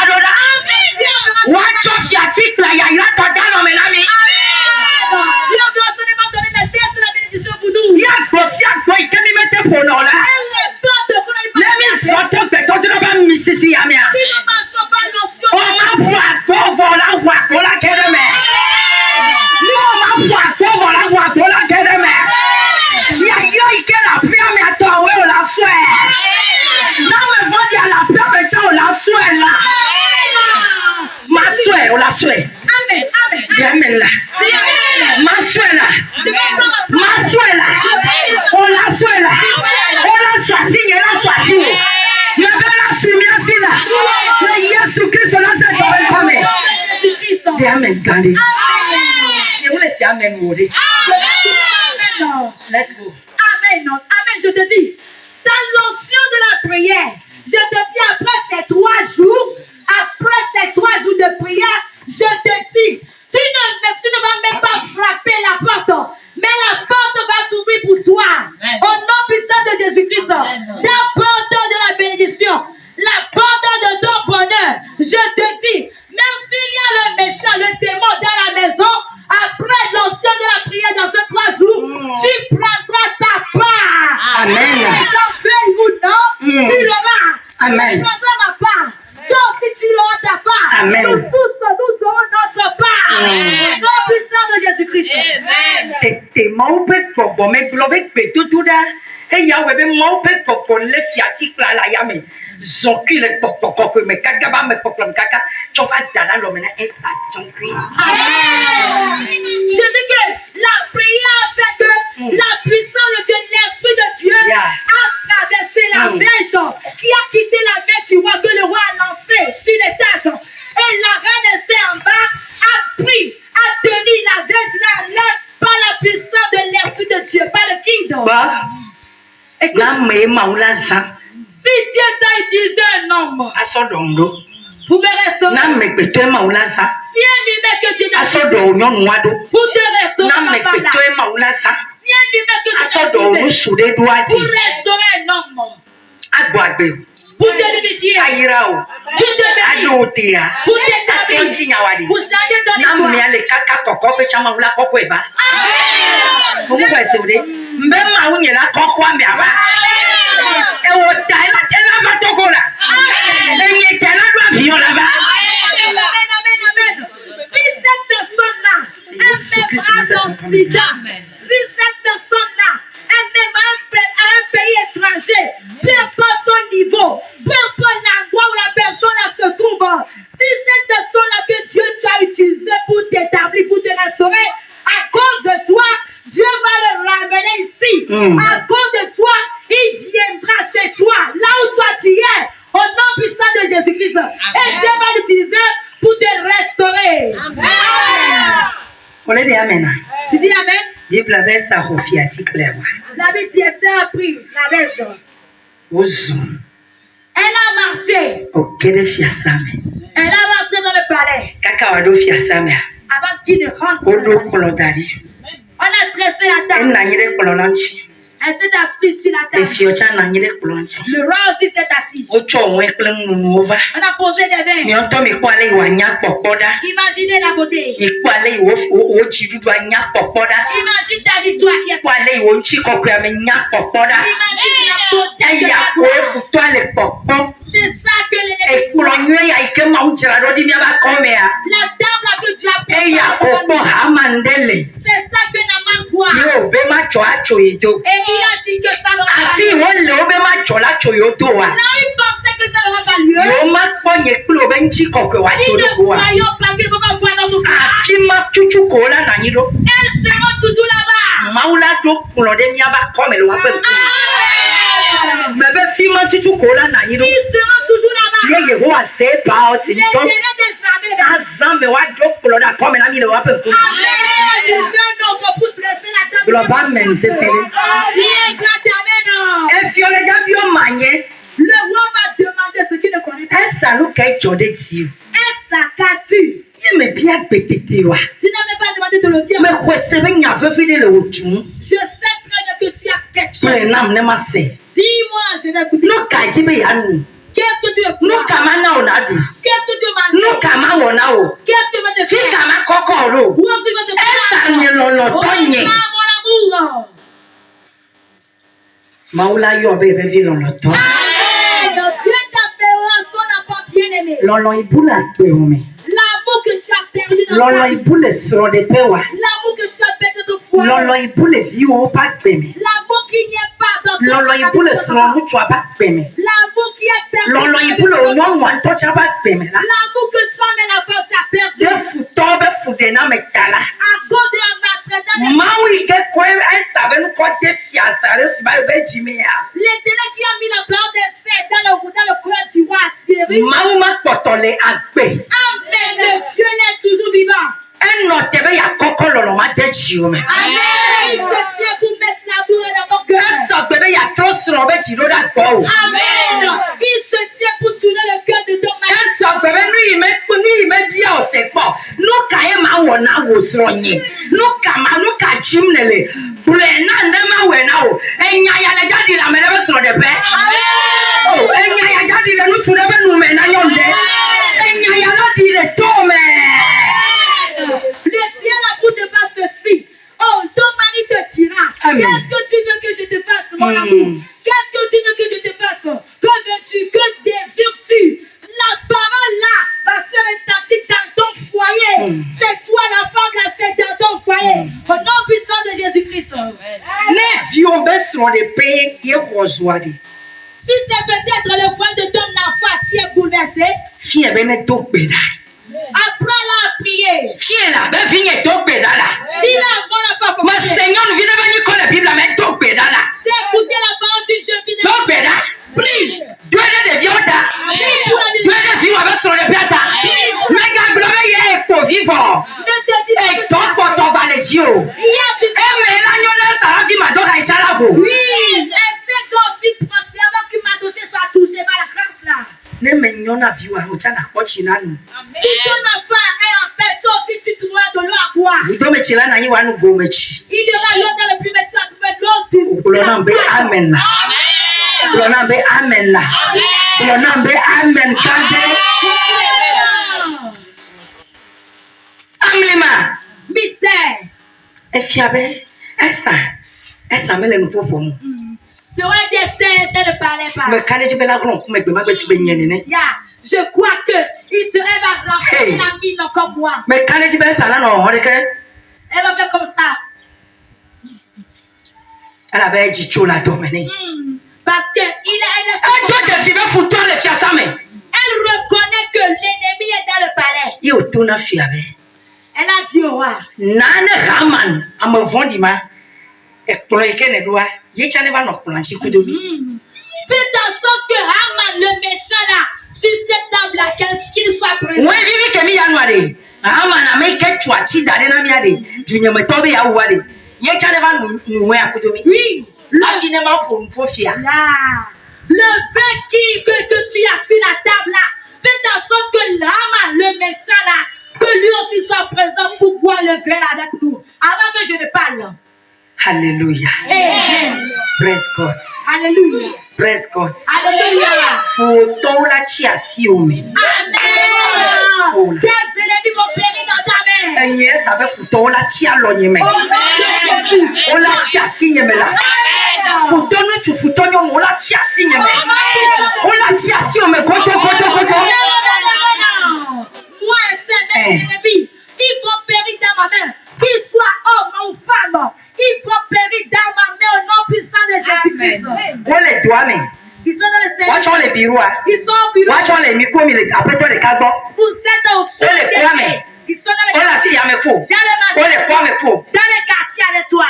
[SPEAKER 1] le
[SPEAKER 2] la souhait.
[SPEAKER 1] Amen. Amen.
[SPEAKER 2] Amen là. Ma souhait là. Ma souhait là. On la souhait là. On la choisi, elle a choisi. Il y avait la soumise là. Le Jésus-Christ là, c'est ton comme. Amen, Gandhi. Et vous laissez Amen mourir. Let's go.
[SPEAKER 1] Amen. Amen, je te dis. Dans l'onction de la prière, je te dis après ces 3 jours, de prière, je te dis, tu ne vas même pas frapper la porte, mais la porte va s'ouvrir pour toi. Amen. Au nom puissant de Jésus-Christ, la porte de la bénédiction, la porte de ton bonheur, je te dis, même s'il y a le méchant, le démon dans la maison, après l'onction de la prière dans ces 3 jours, tu prendras ta part.
[SPEAKER 2] Amen.
[SPEAKER 1] J'en veux ou non, tu l'auras.
[SPEAKER 2] Amen.
[SPEAKER 1] Tu prendras ma part. Toi aussi tu l'auras ta part.
[SPEAKER 2] Amen.
[SPEAKER 1] Nous tous, nous aurons notre part. Au nom puissant de Jésus-Christ. Amen.
[SPEAKER 2] T'es mon père pour bon, mais globe tout là. Et il y a mon père pour les sciatiques là, la yame. Zonki le pour que me kagaba me pour comme kaka. Tu vas dans l'homme là, instant.
[SPEAKER 1] Amen. Je dis que la prière avec la puissance de l'Esprit de Dieu a traversé la neige qui a quitté la mer du roi que le roi a lancé sur l'étage. Et la reine s'est en bas, a pris, a tenu la verge là l'air par la puissance de l'Esprit de Dieu, par le kingdom. Et si Dieu t'a utilisé un homme pour me restaurer, si un humain que Dieu t'a utilisé pour te restaurer, si un humain que Dieu t'a utilisé pour restaurer un homme, pour te diriger, pour te bénir, pour t'établir, pour changer ton si cette personne-là, elle est même à un pays étranger, peu importe son niveau, peu importe l'endroit où la personne se trouve, si cette personne-là que Dieu t'a utilisé pour t'établir, pour te restaurer, à cause de toi, Dieu va le ramener ici. À cause de toi, il viendra chez toi, là où toi tu es, au nom puissant de Jésus-Christ. Et Dieu va l'utiliser pour te restaurer. Amen.
[SPEAKER 2] On est des Amen.
[SPEAKER 1] Tu dis Amen?
[SPEAKER 2] Bible la veste à Rofiatique, la voix.
[SPEAKER 1] La Bible dit, elle a pris la verge. Elle a marché.
[SPEAKER 2] Ok, de fiasame.
[SPEAKER 1] Elle a rentré dans le palais.
[SPEAKER 2] Kakawado fiasame.
[SPEAKER 1] Avant qu'il ne rentre.
[SPEAKER 2] Odo kolodari.
[SPEAKER 1] On a dressé la table. Elle s'est assise sur la table. Le roi aussi s'est assis. On a posé des vins. Imaginez la beauté. Imagine ta victoire qui est. Imagine la beauté. C'est ça que l'ennemi. La table que Dieu a préparée. C'est ça que Naman voit. Et il a dit que ça n'aura pas lieu. Là, il pensait que ça n'aura pas lieu. Ils ne croyons pas qu'ils vont voir notre part. Elles seront toujours là-bas. Ils seront toujours là-bas. Les ténèbres des armées. Amen. Le roi va demander ce qu'il ne connaît pas. Est-ce qu'as-tu? Tu n'avais pas demandé de le dire. Je sais très bien que tu as quelque chose. Dis-moi, je vais écouter. Qu'est-ce que tu veux? Qu'est-ce que tu manges? Qu'est-ce que tu veux te faire? Où est-ce que tu veux te faire? Oh, mon amour. Dieu t'appellera son enfant bien-aimé. L'amour que tu as perdu dans ta vie. L'amour que tu as perdu de foi. L'amour qui n'y est pas dans ta vie. L'amour qui est perdu.
[SPEAKER 2] Lolo ibulo no wan to chaba gbeme la.
[SPEAKER 1] L'amour que tu as mis là-bas, tu as perdu.
[SPEAKER 2] Ye futo be fudena metala.
[SPEAKER 1] À cause de la maltraitance.
[SPEAKER 2] Maui ke ko esta be no ko te sia stare si ba be jimea.
[SPEAKER 1] L'Éternel qui a mis la parole de serre dans le cœur du roi Assyrien.
[SPEAKER 2] Maui ma potole agbe.
[SPEAKER 1] Amen. Le Dieu est toujours vivant.
[SPEAKER 2] Eno tebe ya kokolo no ma de jiome.
[SPEAKER 1] Amen. Il se tient pour mettre l'amour dans ton cœur.
[SPEAKER 2] Eso gbebe ya trosro be jiro da gbo.
[SPEAKER 1] Amen. Il se tient pour tourner le cœur de ton mari.
[SPEAKER 2] Eso gbebe nu ime bia osepo. Nu ka e ma wo na wo sro nyi. Nu ka jimnele. Bule na ma we na o. Enya ya le jadi la me be sro de pe.
[SPEAKER 1] Amen.
[SPEAKER 2] Oh, enya ya jadi le nu ture be nu me na nyonde. Enya ya la di le to me.
[SPEAKER 1] Le ciel a pour te faire ceci. Oh, ton mari te dira. Qu'est-ce que tu veux que je te fasse, mon amour? Qu'est-ce que tu veux que je te fasse? Que veux-tu? Que désires-tu? La parole là va se retentir dans ton foyer. C'est toi la femme là, c'est dans ton foyer. Au nom puissant de Jésus-Christ.
[SPEAKER 2] Ne vion be sro de pe ye rozoade.
[SPEAKER 1] Si c'est peut-être le foyer de ton enfant qui est bouleversé,
[SPEAKER 2] Fie be ne to gbeda.
[SPEAKER 1] apprends-la à prier.
[SPEAKER 2] Fie la be vigne to gbeda la.
[SPEAKER 1] Dis-la avant la fois.
[SPEAKER 2] Ma Seigneur nous vient de venir con la Bible mais to gbeda la.
[SPEAKER 1] J'ai écouté la parole d'une jeune fille.
[SPEAKER 2] To gbeda.
[SPEAKER 1] Prie.
[SPEAKER 2] Dieu de viota. Dieu de vie avec son répéta. Mais quand globe ye po vivant.
[SPEAKER 1] Ne te dis pas
[SPEAKER 2] Et
[SPEAKER 1] que
[SPEAKER 2] to ko to baleji o.
[SPEAKER 1] il y a du
[SPEAKER 2] E me la nyola sa vi ma do ka isala fo.
[SPEAKER 1] Oui, essaie aussi prospérer avant que ma dossier soit touché par la grâce là.
[SPEAKER 2] Ne me nyona vi wa o cha na ko china nu.
[SPEAKER 1] Si ton enfant est en paix, toi aussi tu trouveras de l'eau à boire.
[SPEAKER 2] Vi do me chila na yi wa nu go mechi.
[SPEAKER 1] Il y aura l'eau dans le puits, mais tu vas trouver l'eau du
[SPEAKER 2] Kulona be amen la. Kulona be amen la. Kulona be amen kade. Amlima.
[SPEAKER 1] mystère.
[SPEAKER 2] Efiabe. Esa me le nu popo mu.
[SPEAKER 1] Le roi des saints ne parlait pas.
[SPEAKER 2] Me kane jibe la gron ku me gbe ma gbe si be nyene ne.
[SPEAKER 1] Yeah, je crois que Israël va remplir la mine comme moi.
[SPEAKER 2] Me kane jibe sa la no hore ke.
[SPEAKER 1] Elle va faire comme ça.
[SPEAKER 2] Ala be ji chola do me ne.
[SPEAKER 1] Parce que elle
[SPEAKER 2] To je si be futo le fiasa me.
[SPEAKER 1] reconnaît que l'ennemi est dans le palais.
[SPEAKER 2] Yo to na fiabe.
[SPEAKER 1] Elle a dit au roi.
[SPEAKER 2] Nane Raman ame vondi ma. Ekplo ikene doa. Ye chane va no planchi kudomi.
[SPEAKER 1] Faites en sorte que Haman, le méchant là, sur cette table là, qu'il soit présent.
[SPEAKER 2] Mwe vivi kemi ya nwade. Raman ame ke chwachi dare na mi ade. Junye me tobe ya uwade. Ye chane va no akudomi.
[SPEAKER 1] Oui.
[SPEAKER 2] La cinéma pour me fia.
[SPEAKER 1] Là. Le vin que tu as sur la table là, faites en sorte que Haman, le méchant là, que lui aussi soit présent pour boire le vin là avec nous. Avant que je ne parle.
[SPEAKER 2] Hallelujah.
[SPEAKER 1] Amen.
[SPEAKER 2] Praise God.
[SPEAKER 1] Alléluia.
[SPEAKER 2] Praise God.
[SPEAKER 1] Alléluia.
[SPEAKER 2] Foto la chia si ome.
[SPEAKER 1] Amen. Tes ennemis vont périr dans ta main.
[SPEAKER 2] Enye sabe foto la chia lo nyeme.
[SPEAKER 1] Au nom de Jésus.
[SPEAKER 2] O la chia si nyeme la.
[SPEAKER 1] Amen.
[SPEAKER 2] Foto no tu foto nyo mo la chia si nyeme. O la chia si ome koto.
[SPEAKER 1] Moi et ces mes ennemis, ils vont périr dans ma main. Qu'ils soient hommes ou femmes, ils vont périr dans ma main au nom puissant de Jésus-Christ.
[SPEAKER 2] O le doa me.
[SPEAKER 1] Ils sont dans le Seigneur.
[SPEAKER 2] Wacho le biroa.
[SPEAKER 1] Ils sont au bureau.
[SPEAKER 2] Wacho le miko mi le apeto le kagbo.
[SPEAKER 1] Vous êtes au fond.
[SPEAKER 2] Ole kwa me.
[SPEAKER 1] Ils sont dans
[SPEAKER 2] O
[SPEAKER 1] les
[SPEAKER 2] la si ya me fo.
[SPEAKER 1] dans les
[SPEAKER 2] O le kwa me fo.
[SPEAKER 1] dans les quartiers avec toi.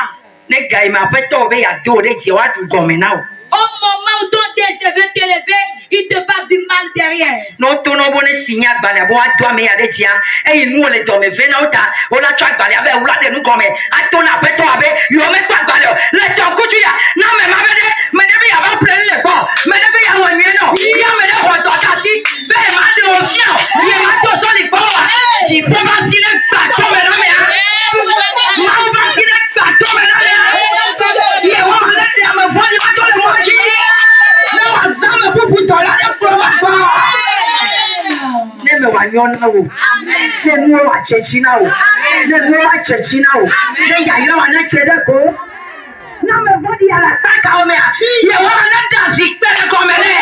[SPEAKER 2] Ne gai ma apeto be ya do de ji wa du gome na o.
[SPEAKER 1] Au moment où ton déchet veut t'élever, il te passe du mal derrière.
[SPEAKER 2] No to no bone sinya gbale bo adwa me ya de ji an. E inu ole do me ve na ota. O la twa gbale abe ula de nu gome. Ato na apeto abe yo me kwa gbale o. Le to kuchu ya. Na me ma be de be ya ba plan le bo. Me de be ya won mi no. Ya me de ho to ta si. Be ma de o fian. Ye ma to so li bo wa. Ji po ba si le gba to me na me ha. Ma ba si le gba to me na me ha. Ye wa le de me fo ni wa to le mo ji. Ne wa za me pupu to la de pro ba ba. Ne me wa nyon na wo. Ne nu wa chechi na wo. Ne nu wa chechi na wo. Ne ya ila wa na chede ko. Na me fo di ala ta ka o me a. Ye wa na da si pele ko me ne.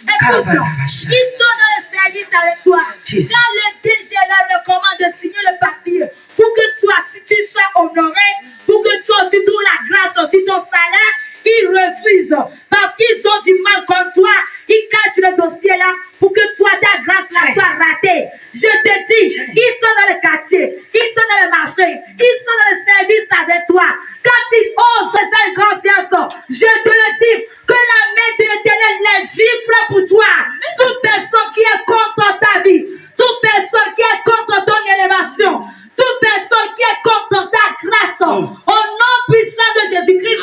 [SPEAKER 1] Écoute, ils sont dans le service avec toi.
[SPEAKER 2] Jesus.
[SPEAKER 1] Quand le DG leur recommande de signer le papier pour que tu sois honoré, pour que tu trouves la grâce sur ton salaire, ils refusent parce qu'ils ont du mal te dis, ils sont dans le quartier, ils sont dans le marché, ils sont dans le service avec toi. Quand ils osent faire ça, une grande séance, je te le dis, que la main de l'Éternel les gifle pour toi. Toute personne qui est contre ta vie, toute personne qui est contre ton élévation, toute personne qui est contre ta grâce, au nom puissant de Jésus-Christ,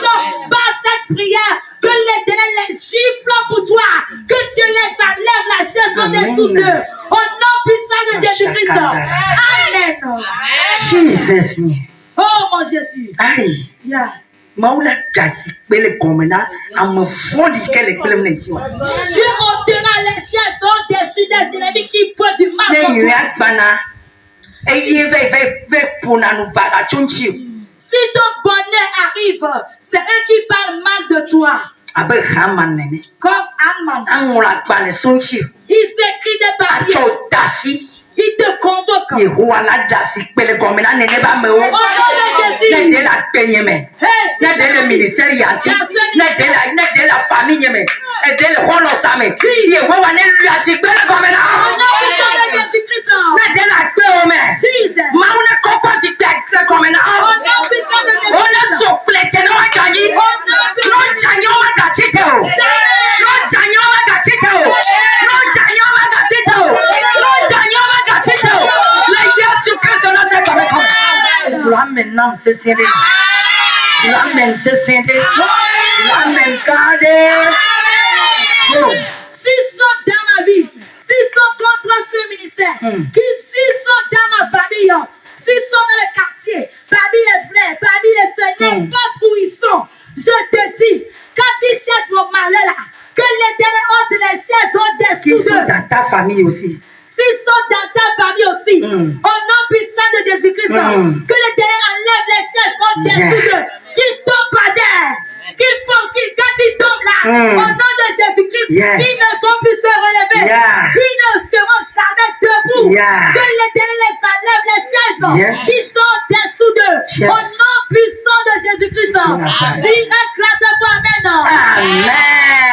[SPEAKER 1] par cette prière, que l'Éternel les gifle pour toi, que Dieu les enlève la chaise au-dessous d'eux. Au nom puissant de Jésus-Christ. Amen.
[SPEAKER 2] Jesus.
[SPEAKER 1] Oh mon Jésus.
[SPEAKER 2] Aïe.
[SPEAKER 1] Yeah.
[SPEAKER 2] Maula kasi pele komena am fondi kele pele mneti.
[SPEAKER 1] Dieu ôtera les chaises au-dessus des ennemis qui font du mal
[SPEAKER 2] Ne
[SPEAKER 1] contre
[SPEAKER 2] yu
[SPEAKER 1] toi.
[SPEAKER 2] akbana. Eye ve pona nu bara chonchi.
[SPEAKER 1] Si ton bonheur arrive, c'est eux qui parlent mal de toi.
[SPEAKER 2] Abe Haman nene.
[SPEAKER 1] Comme Amman.
[SPEAKER 2] Angula kbane sonchi.
[SPEAKER 1] Il s'écrit des papiers.
[SPEAKER 2] Acho dasi.
[SPEAKER 1] Il te convoque.
[SPEAKER 2] Yehowa la dasi pele komena nene ba me o.
[SPEAKER 1] Au nom de Jésus.
[SPEAKER 2] Ne de la penye me. Ne de le ministère yasi. Ne de la famille me. Ne de le holo same. Yehowa ne lui asi pele komena.
[SPEAKER 1] Au nom puissant de Jésus-Christ.
[SPEAKER 2] Ne de la pe o me.
[SPEAKER 1] Jesus.
[SPEAKER 2] Mauna koko si pele komena.
[SPEAKER 1] Au nom puissant de Jésus-Christ.
[SPEAKER 2] Ona so plete no ajanyi. No janyo magachite o. No janyo magachite o. No janyo magachite o. No janyo magachite o. Le Yesu Kristo na se kome. Amen nam se sende. Amen se sende. Amen kade.
[SPEAKER 1] S'ils sont dans ma vie, s'ils sont contre ce ministère, s'ils sont dans ma famille, s'ils sont dans le quartier, parmi les frères, parmi les sœurs, n'importe où ils sont, je te dis, quand ils cherchent mon malheur là, que l'Éternel ôte les chaises
[SPEAKER 2] Qui
[SPEAKER 1] au-dessous
[SPEAKER 2] sont
[SPEAKER 1] d'eux.
[SPEAKER 2] dans ta famille aussi.
[SPEAKER 1] S'ils sont dans ta famille aussi, au nom puissant de Jésus-Christ, que l'Éternel enlève les chaises au-dessous d'eux, qu'ils tombent par terre, quand ils tombent là, au nom de Jésus-Christ, ils ne vont plus se relever, ils ne seront jamais debout, que l'Éternel les enlève les chaises qui sont au-dessous d'eux, au nom puissant de Jésus-Christ. Dis un crainte pour Amen.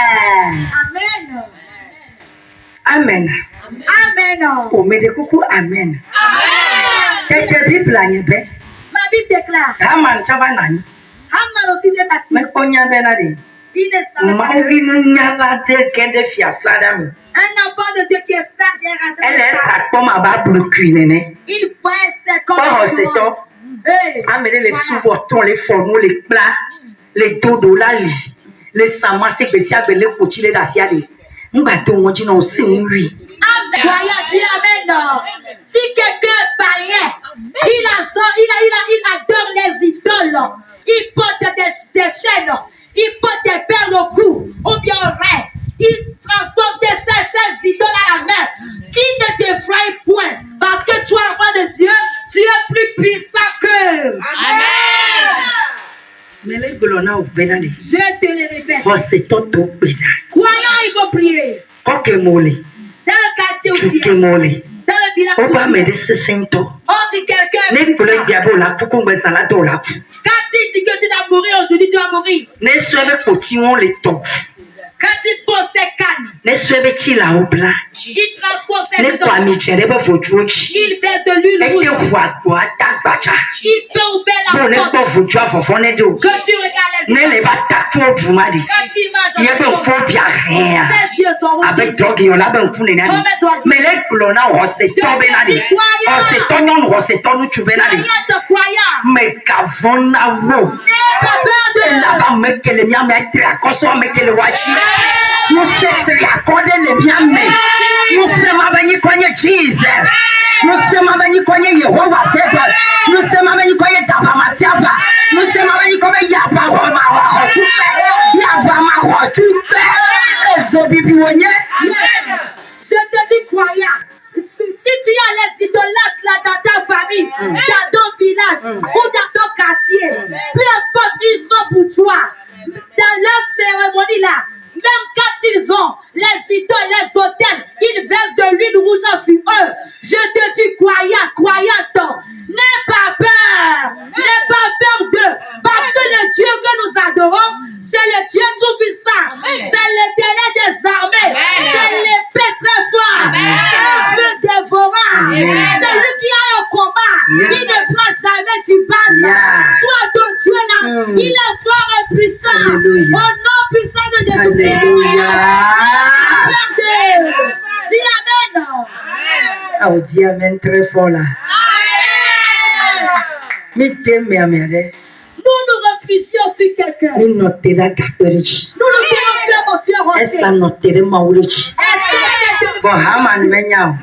[SPEAKER 2] Amen.
[SPEAKER 1] Amen.
[SPEAKER 2] Amen.
[SPEAKER 1] Amen.
[SPEAKER 2] O me de kuku amen. Tete Bible anyebe.
[SPEAKER 1] Ma Bible déclare,
[SPEAKER 2] Haman chaba nani.
[SPEAKER 1] Haman aussi s'est assis.
[SPEAKER 2] Me konya benadi.
[SPEAKER 1] Il ne savait pas.
[SPEAKER 2] Mavi nyala de kende fiasa dami.
[SPEAKER 1] Un enfant de Dieu qui est sage est rentré.
[SPEAKER 2] Elle est à comme à nene.
[SPEAKER 1] Il voit ses comme
[SPEAKER 2] Oh, c'est top. Amener les sous-botons, les formeaux, les plats, les dodos, les samasses spéciales, les coachis, les daciades. M'bato on dit non, c'est oui.
[SPEAKER 1] Amen. Croyant, dis amen. Si quelqu'un paraît, il adore les idoles. Il porte des chaînes. Il porte des perles au cou ou bien au rein. Il transporte ces idoles à la main. Qui ne t'effraie point. Parce que toi, enfant de Dieu, tu es plus puissant que.
[SPEAKER 2] Amen. Mais les bolona au benadi.
[SPEAKER 1] Je te le répète.
[SPEAKER 2] Oh, c'est toto beda.
[SPEAKER 1] Croyant, il faut prier.
[SPEAKER 2] Koke mole.
[SPEAKER 1] Dans le quartier aussi.
[SPEAKER 2] Koke mole.
[SPEAKER 1] Dans le village.
[SPEAKER 2] Oba me de se sento.
[SPEAKER 1] On dit quelqu'un.
[SPEAKER 2] Ne kule diabo la kuku me salado la.
[SPEAKER 1] Quand il dit que tu dois mourir aujourd'hui, tu vas mourir.
[SPEAKER 2] Ne swebe kotiwon le ton.
[SPEAKER 1] Quand il pose ses cannes,
[SPEAKER 2] Ne swebe ti la obla.
[SPEAKER 1] il transpose ses
[SPEAKER 2] Ne
[SPEAKER 1] bidons.
[SPEAKER 2] kwa mi chere be vojuochi.
[SPEAKER 1] Il verse de l'huile
[SPEAKER 2] Eke
[SPEAKER 1] rouge.
[SPEAKER 2] wa tagbacha.
[SPEAKER 1] Il fait ouvrir
[SPEAKER 2] Bon
[SPEAKER 1] la
[SPEAKER 2] ne
[SPEAKER 1] porte.
[SPEAKER 2] po voju afofone de o.
[SPEAKER 1] Que tu regardes les
[SPEAKER 2] Ne
[SPEAKER 1] yeux.
[SPEAKER 2] le ba taku odumadi.
[SPEAKER 1] Quand il marche
[SPEAKER 2] Ye be nfo bia rien.
[SPEAKER 1] ses yeux sont rouges.
[SPEAKER 2] Avec drogue yon la be nfu ne nani. Mais les glona o se tombe nani. O se tonyon o se tonu chube nani.
[SPEAKER 1] Croyant.
[SPEAKER 2] Mais kavona wo.
[SPEAKER 1] N'aie pas peur de
[SPEAKER 2] Là-bas me kele mia me tre akoso me kele wachi. Nous sommes accordé les biens, mais nous sommes venus connaître Jesus. Nous sommes venus connaître Yehovah Seba. Nous sommes venus connaître Dabamatiaba. Nous sommes venus connaître Yabama Rotupe. Yabama Rotupe. Zobibiwonye.
[SPEAKER 1] Je te dis, croyant, si tu as les idolâtres là dans ta famille, dans ton village ou dans ton quartier, peu importe ils sont pour toi, dans leur cérémonie là, même quand ils ont les idoles, les autels, ils versent de l'huile rouge sur eux. Je te dis, croyant, croyante, n'aie pas peur d'eux, parce que le Dieu que nous adorons, c'est le Dieu tout-puissant, c'est l'Éternel des armées, c'est l'épée très fort, c'est le feu dévorant. Celui qui a un combat, il ne prend jamais du mal. Toi, ton Dieu là, il est fort et puissant. Au nom puissant de Jésus-Christ.
[SPEAKER 2] Alléluia.
[SPEAKER 1] Dis amen.
[SPEAKER 2] Oh, dis amen très fort là.
[SPEAKER 1] Nous nous réfugions sur quelqu'un. Nous ne pouvons faire monsieur Rocher.
[SPEAKER 2] Bon, Haman
[SPEAKER 1] Mais Haman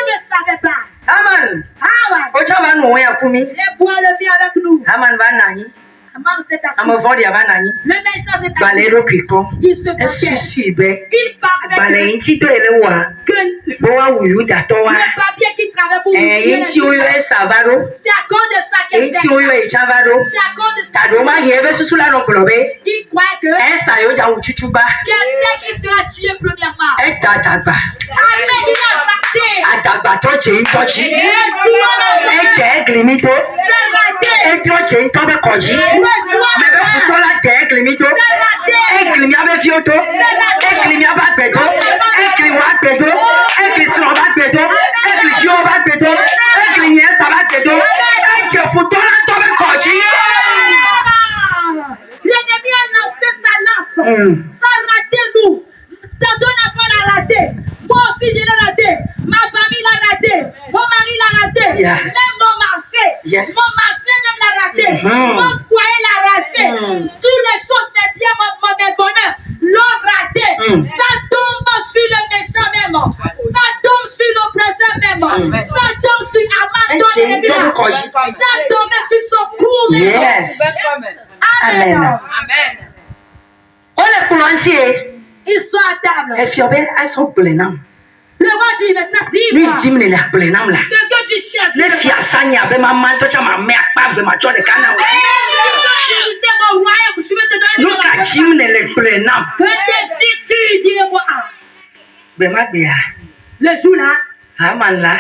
[SPEAKER 1] ne savait pas.
[SPEAKER 2] Haman.
[SPEAKER 1] Haman.
[SPEAKER 2] Ocha va nous ya kumi.
[SPEAKER 1] Les poils viennent avec nous.
[SPEAKER 2] Haman va nani.
[SPEAKER 1] Haman s'est assis.
[SPEAKER 2] Amavodi va nani.
[SPEAKER 1] Le méchant s'est assis.
[SPEAKER 2] Balero kiko.
[SPEAKER 1] Il se passait.
[SPEAKER 2] Il
[SPEAKER 1] pensait
[SPEAKER 2] Baleinti to elewa.
[SPEAKER 1] que
[SPEAKER 2] Boa wuyu datowa.
[SPEAKER 1] le papier qui travaille pour nous.
[SPEAKER 2] Inti oyo savaro.
[SPEAKER 1] C'est à cause de ça qu'elle
[SPEAKER 2] Inti oyo echavaro.
[SPEAKER 1] C'est à cause de ça.
[SPEAKER 2] Kadoma yebe susula no globe.
[SPEAKER 1] Il croit que
[SPEAKER 2] Esta yo ja uchuchuba.
[SPEAKER 1] quelqu'un qui sera tué premièrement.
[SPEAKER 2] Eta dagba.
[SPEAKER 1] Amen, il a raté.
[SPEAKER 2] Adagba toche tochi.
[SPEAKER 1] C'est
[SPEAKER 2] Glimito.
[SPEAKER 1] raté.
[SPEAKER 2] Etro chen tobe koji. Mebe futola glimito. Glimi abe fioto. Glimi abat beto. Glimi wat beto. Glimi surobat beto. Glimi fiobat beto. Glimi sabat beto. Eche futola tobe koji.
[SPEAKER 1] L'ennemi a lancé sa lance. Ça a raté nous. Tantôt n'a pas la raté. Moi aussi je l'ai raté. Ma famille l'a raté. Mon mari l'a raté. Même mon marché. Mon marché même l'a raté. Mon foyer l'a raté. Toutes les choses, mes biens, mes bonheurs l'ont raté. Ça tombe sur le méchant même. Ça tombe sur l'oppresseur même. Ça tombe sur Amandon. Ça tombe sur son cou même.
[SPEAKER 2] Yes.
[SPEAKER 1] Amen.
[SPEAKER 2] Amen. Ole kulantie.
[SPEAKER 1] Ils sont à table.
[SPEAKER 2] Efiobe aso blenam.
[SPEAKER 1] Le roi dit maintenant,
[SPEAKER 2] Lui
[SPEAKER 1] dis-moi.
[SPEAKER 2] dit me la blenam la.
[SPEAKER 1] Ce que tu cherches.
[SPEAKER 2] Le fiasanya be ma manto cha ma me akpa ve ma chole kana.
[SPEAKER 1] C'est mon royaume. Je vais te donner
[SPEAKER 2] Nous ka jimne le blenam.
[SPEAKER 1] que décides-tu, dis-moi.
[SPEAKER 2] Be ma bia.
[SPEAKER 1] Le jour là,
[SPEAKER 2] Haman la.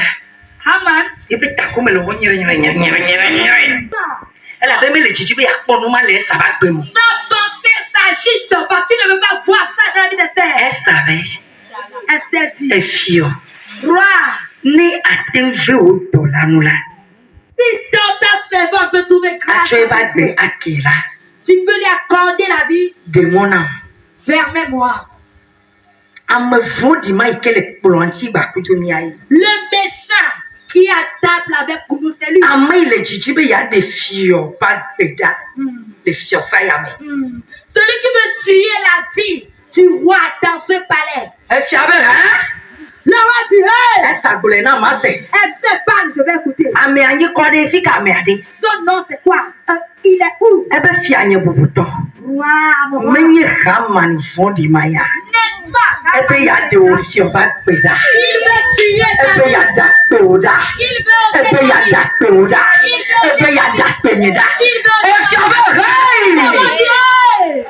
[SPEAKER 1] Haman,
[SPEAKER 2] Ibi takume lo nyere. Elle avait mis le jijibé à Ponoma les sabat bemo.
[SPEAKER 1] sa pensée s'agite parce qu'il ne veut pas voir ça dans la vie d'Esther.
[SPEAKER 2] Elle savait.
[SPEAKER 1] Esther dit,
[SPEAKER 2] Et fio.
[SPEAKER 1] roi,
[SPEAKER 2] Ni attenve au dolanula.
[SPEAKER 1] si dans ta servante peut trouver grâce,
[SPEAKER 2] Achoeba de Akira.
[SPEAKER 1] tu peux lui accorder la vie,
[SPEAKER 2] De mon âme.
[SPEAKER 1] permets-moi.
[SPEAKER 2] Ame vodi ma ikele polonti bakutumiai.
[SPEAKER 1] Le méchant qui a table avec nous, c'est lui.
[SPEAKER 2] Ame le jijibé ya de fio pas beda. De fio sayame.
[SPEAKER 1] Celui qui veut tuer la vie du roi dans ce palais.
[SPEAKER 2] Elle fiabe hein?
[SPEAKER 1] Le roi dit, hey,
[SPEAKER 2] Elle s'agolait dans ma sè.
[SPEAKER 1] elle se parle, je vais écouter.
[SPEAKER 2] Ame anyi kode fika merde.
[SPEAKER 1] Son nom c'est quoi? Il est où?
[SPEAKER 2] Ebe fianye bubuto.
[SPEAKER 1] Roi, mon roi.
[SPEAKER 2] Menye Haman vodi maya.
[SPEAKER 1] N'est-ce pas?
[SPEAKER 2] Ebe ya de o fio pas beda.
[SPEAKER 1] Il veut tuer ta
[SPEAKER 2] Ebe ya
[SPEAKER 1] vie.
[SPEAKER 2] da peoda.
[SPEAKER 1] Il veut
[SPEAKER 2] Ebe ya da peoda. Ebe ya da penyeda. E fiabe hey!
[SPEAKER 1] Hey!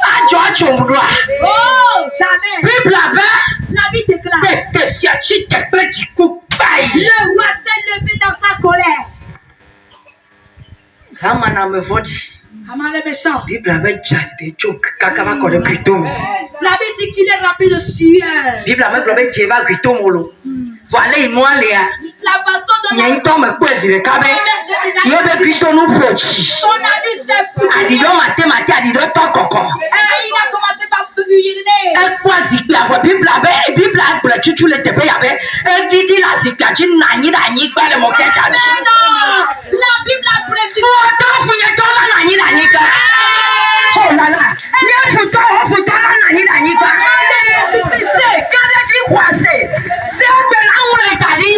[SPEAKER 2] Ajo mudwa.
[SPEAKER 1] Oh, jamais.
[SPEAKER 2] Bible ave.
[SPEAKER 1] La vie déclare.
[SPEAKER 2] Te fiachi te petit coup bye.
[SPEAKER 1] Le roi s'est levé dans sa colère.
[SPEAKER 2] Haman ame vodi.
[SPEAKER 1] Haman le méchant.
[SPEAKER 2] Bible ave jade chok kakava kode kritom.
[SPEAKER 1] La vie dit qu'il est rempli de sueur.
[SPEAKER 2] Bible ave globe jeva kritomolo. Voilà inoa lea.
[SPEAKER 1] La façon dont
[SPEAKER 2] Nyanto me kwezi le kabe. Yebe kritomu pochi.
[SPEAKER 1] son ami s'est pris.
[SPEAKER 2] Adido mate adido tokoko.
[SPEAKER 1] Il a commencé par uriner.
[SPEAKER 2] Ekwa zikpi avo Bible agble chuchu le tepe yabe. Didi la zikpi aji nani kwa le moketa ji.
[SPEAKER 1] Non, la Bible a précisé.
[SPEAKER 2] Futo funyeto la nani kwa. Oh la la. Nye futo la nani kwa. Se kade ji kwase. Se ogbe na ule tadi.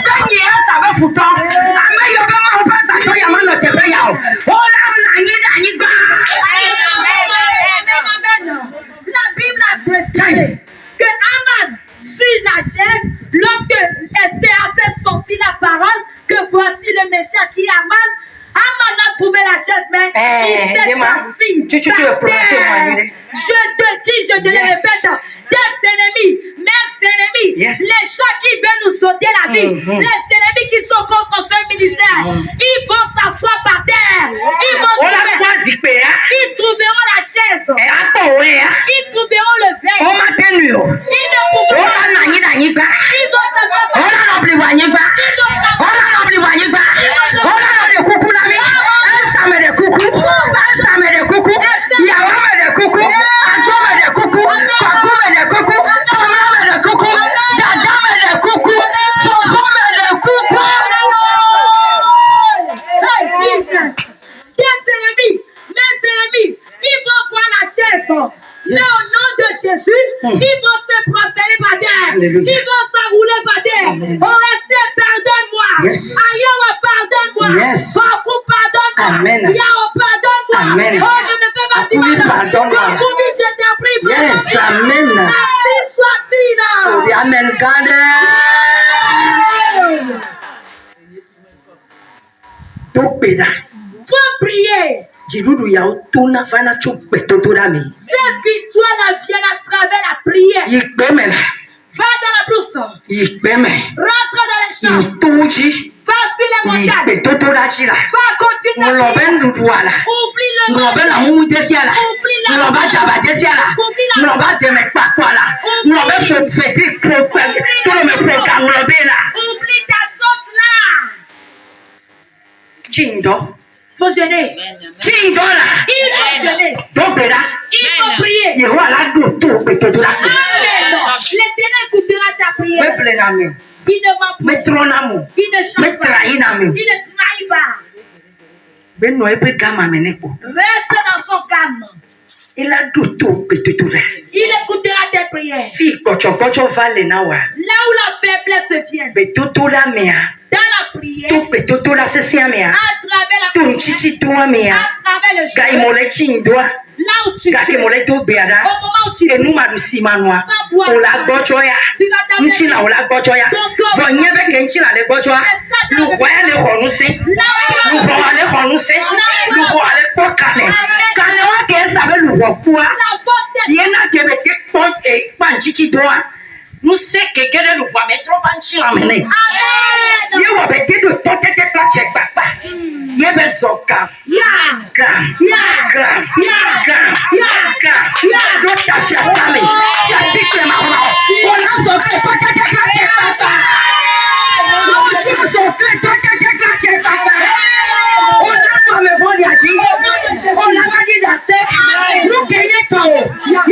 [SPEAKER 2] Benye sabe futo. Ame yobe ma oba tato yama lo tepe yao. Oh la nani kwa.
[SPEAKER 1] La Bible a précisé que Haman sur la chaise, lorsque Esther a fait sortir la parole, que voici le méchant qui est Haman, Haman a trouvé la chaise, mais il s'est assis par terre. Je te dis, je te le répète, des ennemis, mes ennemis, les gens qui veulent nous sauter la vie, les ennemis qui sont contre ce ministère, ils vont s'asseoir par terre. Ils trouveront la chaise. Ils trouveront le verre. Ils ne pourront pas. Ils vont s'asseoir par terre.
[SPEAKER 2] Alléluia.
[SPEAKER 1] Qui vont s'enrouler par terre. Oh, restez, pardonne-moi.
[SPEAKER 2] Yes.
[SPEAKER 1] Aïe, pardonne-moi.
[SPEAKER 2] Yes.
[SPEAKER 1] Beaucoup, pardonne-moi.
[SPEAKER 2] Amen.
[SPEAKER 1] Yahweh, pardonne-moi.
[SPEAKER 2] Amen.
[SPEAKER 1] Oh, je ne fais pas si
[SPEAKER 2] Oui,
[SPEAKER 1] mal.
[SPEAKER 2] pardonne-moi.
[SPEAKER 1] Donc, oui, je t'en prie,
[SPEAKER 2] Yes,
[SPEAKER 1] pardonne-moi.
[SPEAKER 2] amen.
[SPEAKER 1] Ainsi soit-il.
[SPEAKER 2] Oh, the amen, God. Donc, pédale.
[SPEAKER 1] Faut prier.
[SPEAKER 2] Jirudu ya utuna fana chukpe totorami.
[SPEAKER 1] Cette victoire la vient à travers la prière.
[SPEAKER 2] Yikpemela.
[SPEAKER 1] Va dans la brousse.
[SPEAKER 2] Yikpeme.
[SPEAKER 1] Rentre dans les champs.
[SPEAKER 2] Yituji.
[SPEAKER 1] Va sur les montagnes.
[SPEAKER 2] Yikpe totorachila.
[SPEAKER 1] Va continuer à
[SPEAKER 2] Nglobe
[SPEAKER 1] prier.
[SPEAKER 2] nduduala.
[SPEAKER 1] Oublie le
[SPEAKER 2] Nglobe
[SPEAKER 1] monde.
[SPEAKER 2] la mumu desiala.
[SPEAKER 1] Oublie la
[SPEAKER 2] Nglobe jaba desiala. Nglobe demek kwala. Nglobe feti pro tout le me pro nglobe la.
[SPEAKER 1] Oublie ta sauce là.
[SPEAKER 2] Chindo.
[SPEAKER 1] Il faut jeûner.
[SPEAKER 2] Chindo la.
[SPEAKER 1] Il faut jeûner.
[SPEAKER 2] Donc pédale.
[SPEAKER 1] Il faut prier.
[SPEAKER 2] Yehowa la do to pe totorami.
[SPEAKER 1] Amen. L'Éternel écoutera ta prière.
[SPEAKER 2] Me plenami.
[SPEAKER 1] Il ne ment pas.
[SPEAKER 2] Me tronamu.
[SPEAKER 1] Il ne
[SPEAKER 2] Me
[SPEAKER 1] change pas.
[SPEAKER 2] trainami.
[SPEAKER 1] Il ne trahit pas.
[SPEAKER 2] Beno epe gama meneko.
[SPEAKER 1] Reste dans son calme.
[SPEAKER 2] Il a do to pe totorami.
[SPEAKER 1] Il écoutera tes prières.
[SPEAKER 2] Fi kocho vale na wa.
[SPEAKER 1] Là où la faiblesse te vient.
[SPEAKER 2] Pe totorami.
[SPEAKER 1] Dans la prière.
[SPEAKER 2] To pe totora sesiami.
[SPEAKER 1] À travers la
[SPEAKER 2] To
[SPEAKER 1] prière.
[SPEAKER 2] chichi tuami.
[SPEAKER 1] À travers le
[SPEAKER 2] Ga
[SPEAKER 1] jeûne.
[SPEAKER 2] imole chindoa.
[SPEAKER 1] Là où tu
[SPEAKER 2] Ga
[SPEAKER 1] es.
[SPEAKER 2] kemole to beada.
[SPEAKER 1] Au moment où tu es.
[SPEAKER 2] Enu madu simanwa.
[SPEAKER 1] Sans boire.
[SPEAKER 2] Ola gbojoya.
[SPEAKER 1] Tu vas t'amener.
[SPEAKER 2] Nchila ola gbojoya. Zo nyebe ke nchila le gbojoya. Lu waya le khonuse. Lu bo ale khonuse. Lu bo ale pokale. Kale wa ke sabe lu bo kwa.
[SPEAKER 1] La force de
[SPEAKER 2] Yena kebe ke pon e pan chichi doa. Nu se ke kele lu bo metro van chila mene.
[SPEAKER 1] Amen.
[SPEAKER 2] Ye wo be te do to te pla check papa. Ye be zoka.
[SPEAKER 1] Yeah.
[SPEAKER 2] Gram.
[SPEAKER 1] Yeah.
[SPEAKER 2] Gram.
[SPEAKER 1] Yeah.
[SPEAKER 2] Gram.
[SPEAKER 1] Yeah.
[SPEAKER 2] Gram.
[SPEAKER 1] Yeah.
[SPEAKER 2] Don't touch your family. Chichi ma ma. Ona so ke to te pla check papa. No chi so ke to te pla check papa. Ona to me fo ya ji. Ona ma di da se. Nu ke ye fa o.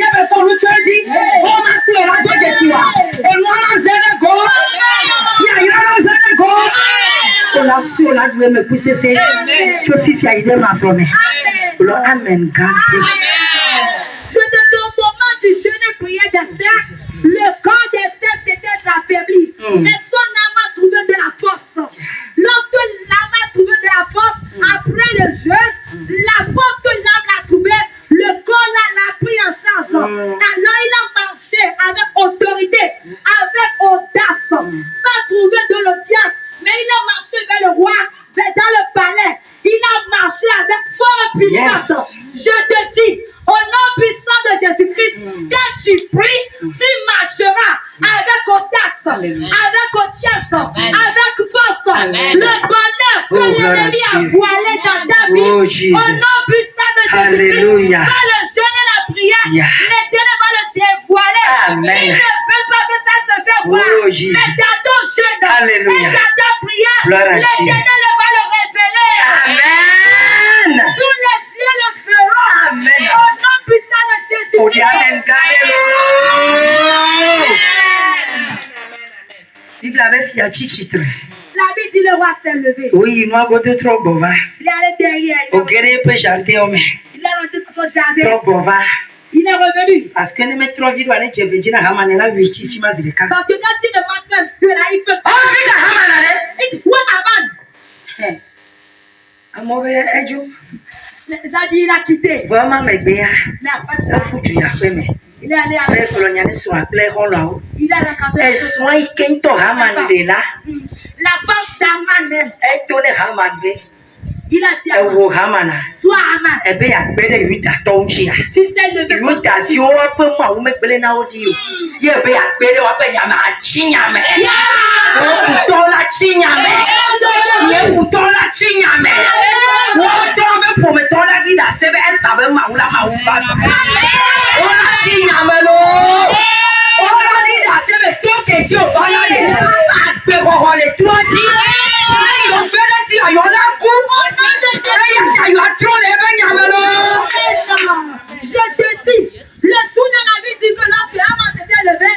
[SPEAKER 2] Ye be so lu twenty. O ma pe la to je si wa. E wona zere go. Ya ya na zere go. Ona so la dwe me puse se. To fifia ide ma from me. Lo amen God.
[SPEAKER 1] Je te dis au moment du jeûne et prière d'Esther, le corps d'Esther s'était affaibli. Mais son âme a trouvé de la force. Lorsque l'âme a trouvé de la force, après le jeûne, la force que l'âme a trouvée, le corps l'a pris en charge. Alors il a marché avec autorité, avec audace, sans trouver de l'audience. Mais il a marché vers le roi, vers dans le palais. Il a marché avec forte puissance.
[SPEAKER 2] Yes.
[SPEAKER 1] Je te dis, au nom puissant de Jésus-Christ, quand tu pries, tu marcheras avec audace, avec audience, avec force. Le bonheur que l'ennemi a voilé dans ta vie,
[SPEAKER 2] Oh,
[SPEAKER 1] au
[SPEAKER 2] Jesus.
[SPEAKER 1] nom puissant de Jésus-Christ,
[SPEAKER 2] Alléluia.
[SPEAKER 1] par le jeûne et la prière,
[SPEAKER 2] Yeah.
[SPEAKER 1] l'Éternel va le dévoiler.
[SPEAKER 2] Amen.
[SPEAKER 1] Il ne veut pas que ça se fait voir.
[SPEAKER 2] Oh, Jesus.
[SPEAKER 1] Mais dans ton jeûne
[SPEAKER 2] Alléluia.
[SPEAKER 1] et dans ta prière,
[SPEAKER 2] Gloire à
[SPEAKER 1] l'Éternel va le révéler.
[SPEAKER 2] Amen.
[SPEAKER 1] Tous les cieux le feront.
[SPEAKER 2] Amen.
[SPEAKER 1] Au nom puissant de Jésus.
[SPEAKER 2] Oh, the amen God. Bible avait fait un chichitre.
[SPEAKER 1] La Bible dit le roi s'est levé.
[SPEAKER 2] Oui, moi, côté trop bova.
[SPEAKER 1] Il est allé derrière.
[SPEAKER 2] Au guéré peut chanter, homme.
[SPEAKER 1] Il est rentré dans son jardin.
[SPEAKER 2] Trop bova.
[SPEAKER 1] Il est revenu.
[SPEAKER 2] Parce que ne me trop vite, on est chez Vegina Hamane, la Vichi Fima Zirika.
[SPEAKER 1] Parce que quand il ne mange pas de là, il peut.
[SPEAKER 2] Oh, Vika Hamane.
[SPEAKER 1] Il dit, ouais, Aman.
[SPEAKER 2] Amobe Ejo.
[SPEAKER 1] J'ai dit, il a quitté.
[SPEAKER 2] Vraiment, mes béas.
[SPEAKER 1] Mais après
[SPEAKER 2] Un
[SPEAKER 1] ça,
[SPEAKER 2] foutu, il a fait, mais.
[SPEAKER 1] il est allé à
[SPEAKER 2] Les colonialistes sont appelés Rolao.
[SPEAKER 1] il a rencontré
[SPEAKER 2] Et soin, il kent to Hamane de là.
[SPEAKER 1] la banque d'Aman même.
[SPEAKER 2] Et tourne Hamane.
[SPEAKER 1] Il a dit,
[SPEAKER 2] Et wo Hamana.
[SPEAKER 1] toi, Aman,
[SPEAKER 2] Et bien, il y a eu ta tonchia.
[SPEAKER 1] tu sais lever
[SPEAKER 2] Il y a ta fio, un peu moins, ou me pele na audio. Il y a bien, il y a bien, chinyame. Wo futo la chinyame. Ye futo la chinyame. Wo tombe prometo la di la sebe estabe maula maufa. O la chinyame lo. O la di la sebe toke ti o fala de. Agbe ho le tu ati. Ni o gbe de ti ayo la ku. Eya ta yo atro le be nyame lo.
[SPEAKER 1] Je te dis, le jour dans la vie dit que lorsque Aman s'était levé,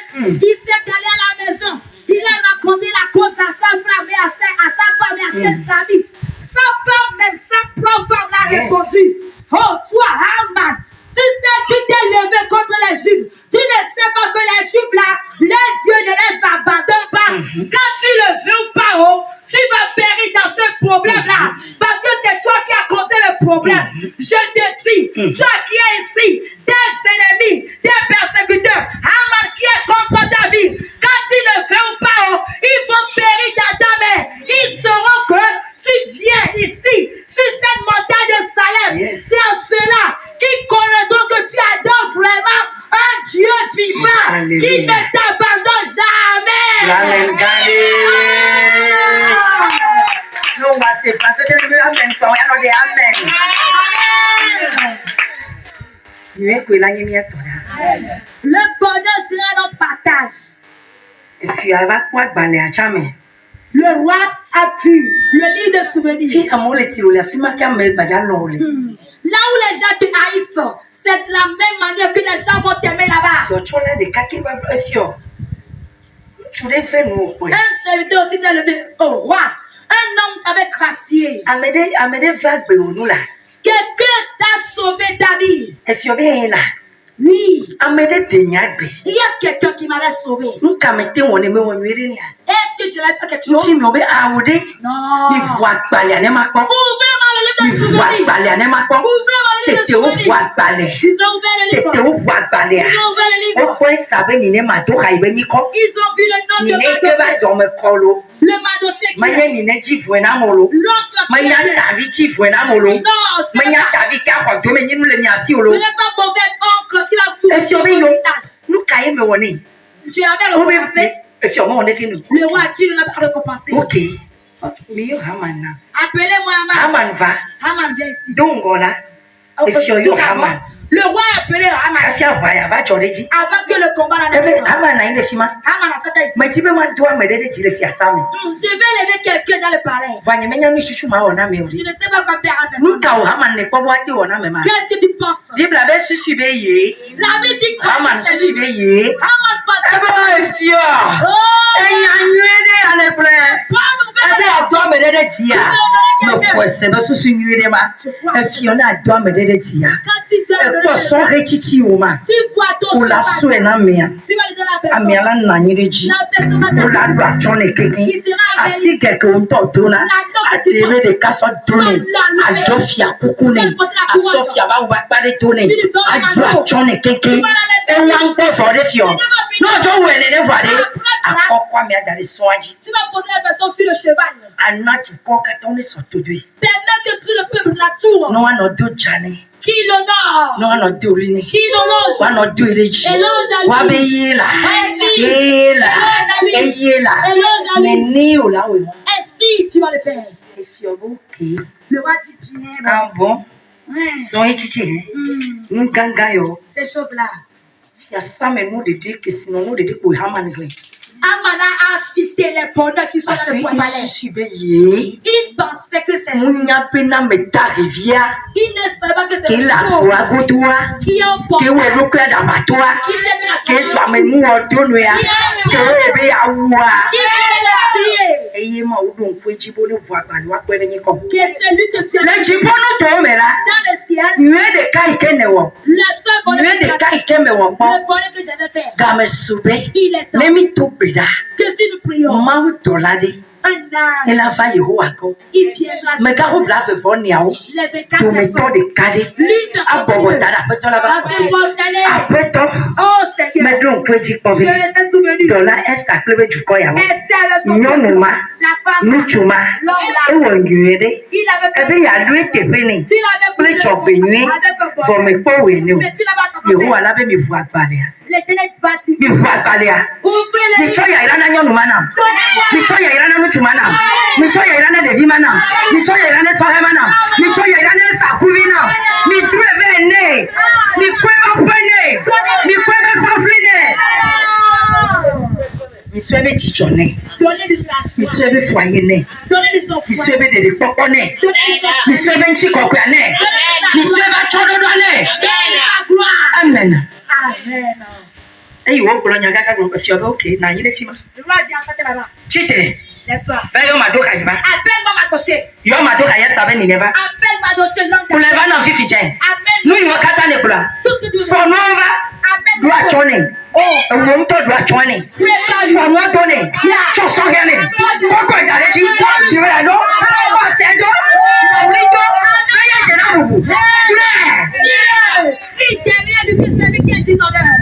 [SPEAKER 1] il s'est allé à la maison. Il a raconté la cause à sa femme et à sa femme et à ses amis. Sa femme, même sa propre femme, l'a répondu. Oh, toi, Aman, tu sais, tu t'es levé contre les Juifs. Tu ne sais pas que les Juifs, là, leur Dieu ne les tu le veux ou pas, tu vas périr dans ce problème-là. Parce que c'est toi qui as causé le problème. Je te dis, toi qui es ici, des ennemis, des persécuteurs, Haman qui est contre ta vie, quand tu le veux ou pas, ils vont périr dans ta main. Ils sauront que tu viens ici, sur cette montagne de Salem. C'est en cela qu'ils connaîtront que tu adores vraiment un Dieu vivant qui ne t'abandonne jamais.
[SPEAKER 2] Amen. No, c'est pas ce que je veux. Amen.
[SPEAKER 1] Le bonheur sera notre partage. Le roi a pu le livre de souvenirs. Là où les gens te haïssent, c'est de la même manière que les gens vont t'aimer là-bas. Un serviteur aussi s'est levé au roi. Un homme avec gracié. Quelqu'un t'a sauvé ta vie. Oui. Il y a quelqu'un qui m'avait sauvé. Est-ce que je l'ai fait quelque chose? Non. Ouvrez-moi le livre de souvenirs. Ouvrez-moi le livre de souvenirs. Ils ont ouvert le livre. Ils ont ouvert le livre. Ils ont vu le nom de Madoché. Le Madoché qui est l'oncle. Ce n'est pas mauvais oncle qui va vous
[SPEAKER 2] Tu
[SPEAKER 1] l'avais récompensé. Le roi dit ne l'a pas récompensé.
[SPEAKER 2] Ok.
[SPEAKER 1] Appelez-moi Haman. Haman vient ici. Le roi a appelé Haman avant que le combat n'en ait Haman a cette ici. Je vais lever quelqu'un dans le palais. Je ne sais pas quoi faire à personne. Qu'est-ce que tu penses? La Bible dit quoi? Haman pense tu vas poser la personne sur le cheval. Permets que tout le peuple de la tour qui l'honore, qui ainsi tu vas le faire. Le roi dit bien. Ces choses-là. Haman a cité les bonheurs qui sont sur le palais. Il pensait que c'est. Il ne savait pas que c'est. Qui est un porteur. Qui s'est que c'est lui que tu as dans le ciel. Le seul bonheur que j'avais fait. Il est temps que si nous prions, un âge, il viendra sur les 24 personnes. Oh Seigneur, je les ai souvenus. La femme, l'homme, il avait mais tu n'as pas les ténèbres bâties. Ouvrez les
[SPEAKER 2] Donnez
[SPEAKER 1] de sa
[SPEAKER 2] joie.
[SPEAKER 1] Donnez de son foyer.
[SPEAKER 2] Amen.
[SPEAKER 1] Amen.
[SPEAKER 2] Hey, you won't go on your gaga group, but you're okay. Now you see me.
[SPEAKER 1] Le roi dit à cette là-bas.
[SPEAKER 2] Chite.
[SPEAKER 1] Lève-toi.
[SPEAKER 2] Appelle
[SPEAKER 1] Appelle-moi Madoché.
[SPEAKER 2] Yo Madoka, yes, t'avais never.
[SPEAKER 1] Appelle Madoché.
[SPEAKER 2] Pour les vannes en fifi,
[SPEAKER 1] Appelle
[SPEAKER 2] Nous, il y a 4 ans de bras. Son nom va. Doit tourner. Un bon peu doit tourner. Son nom tourner. Tu sens gagner. Pourquoi regarder tu? Tu veux la don? Oh, c'est don. Oui, don. Mais il y a un bout.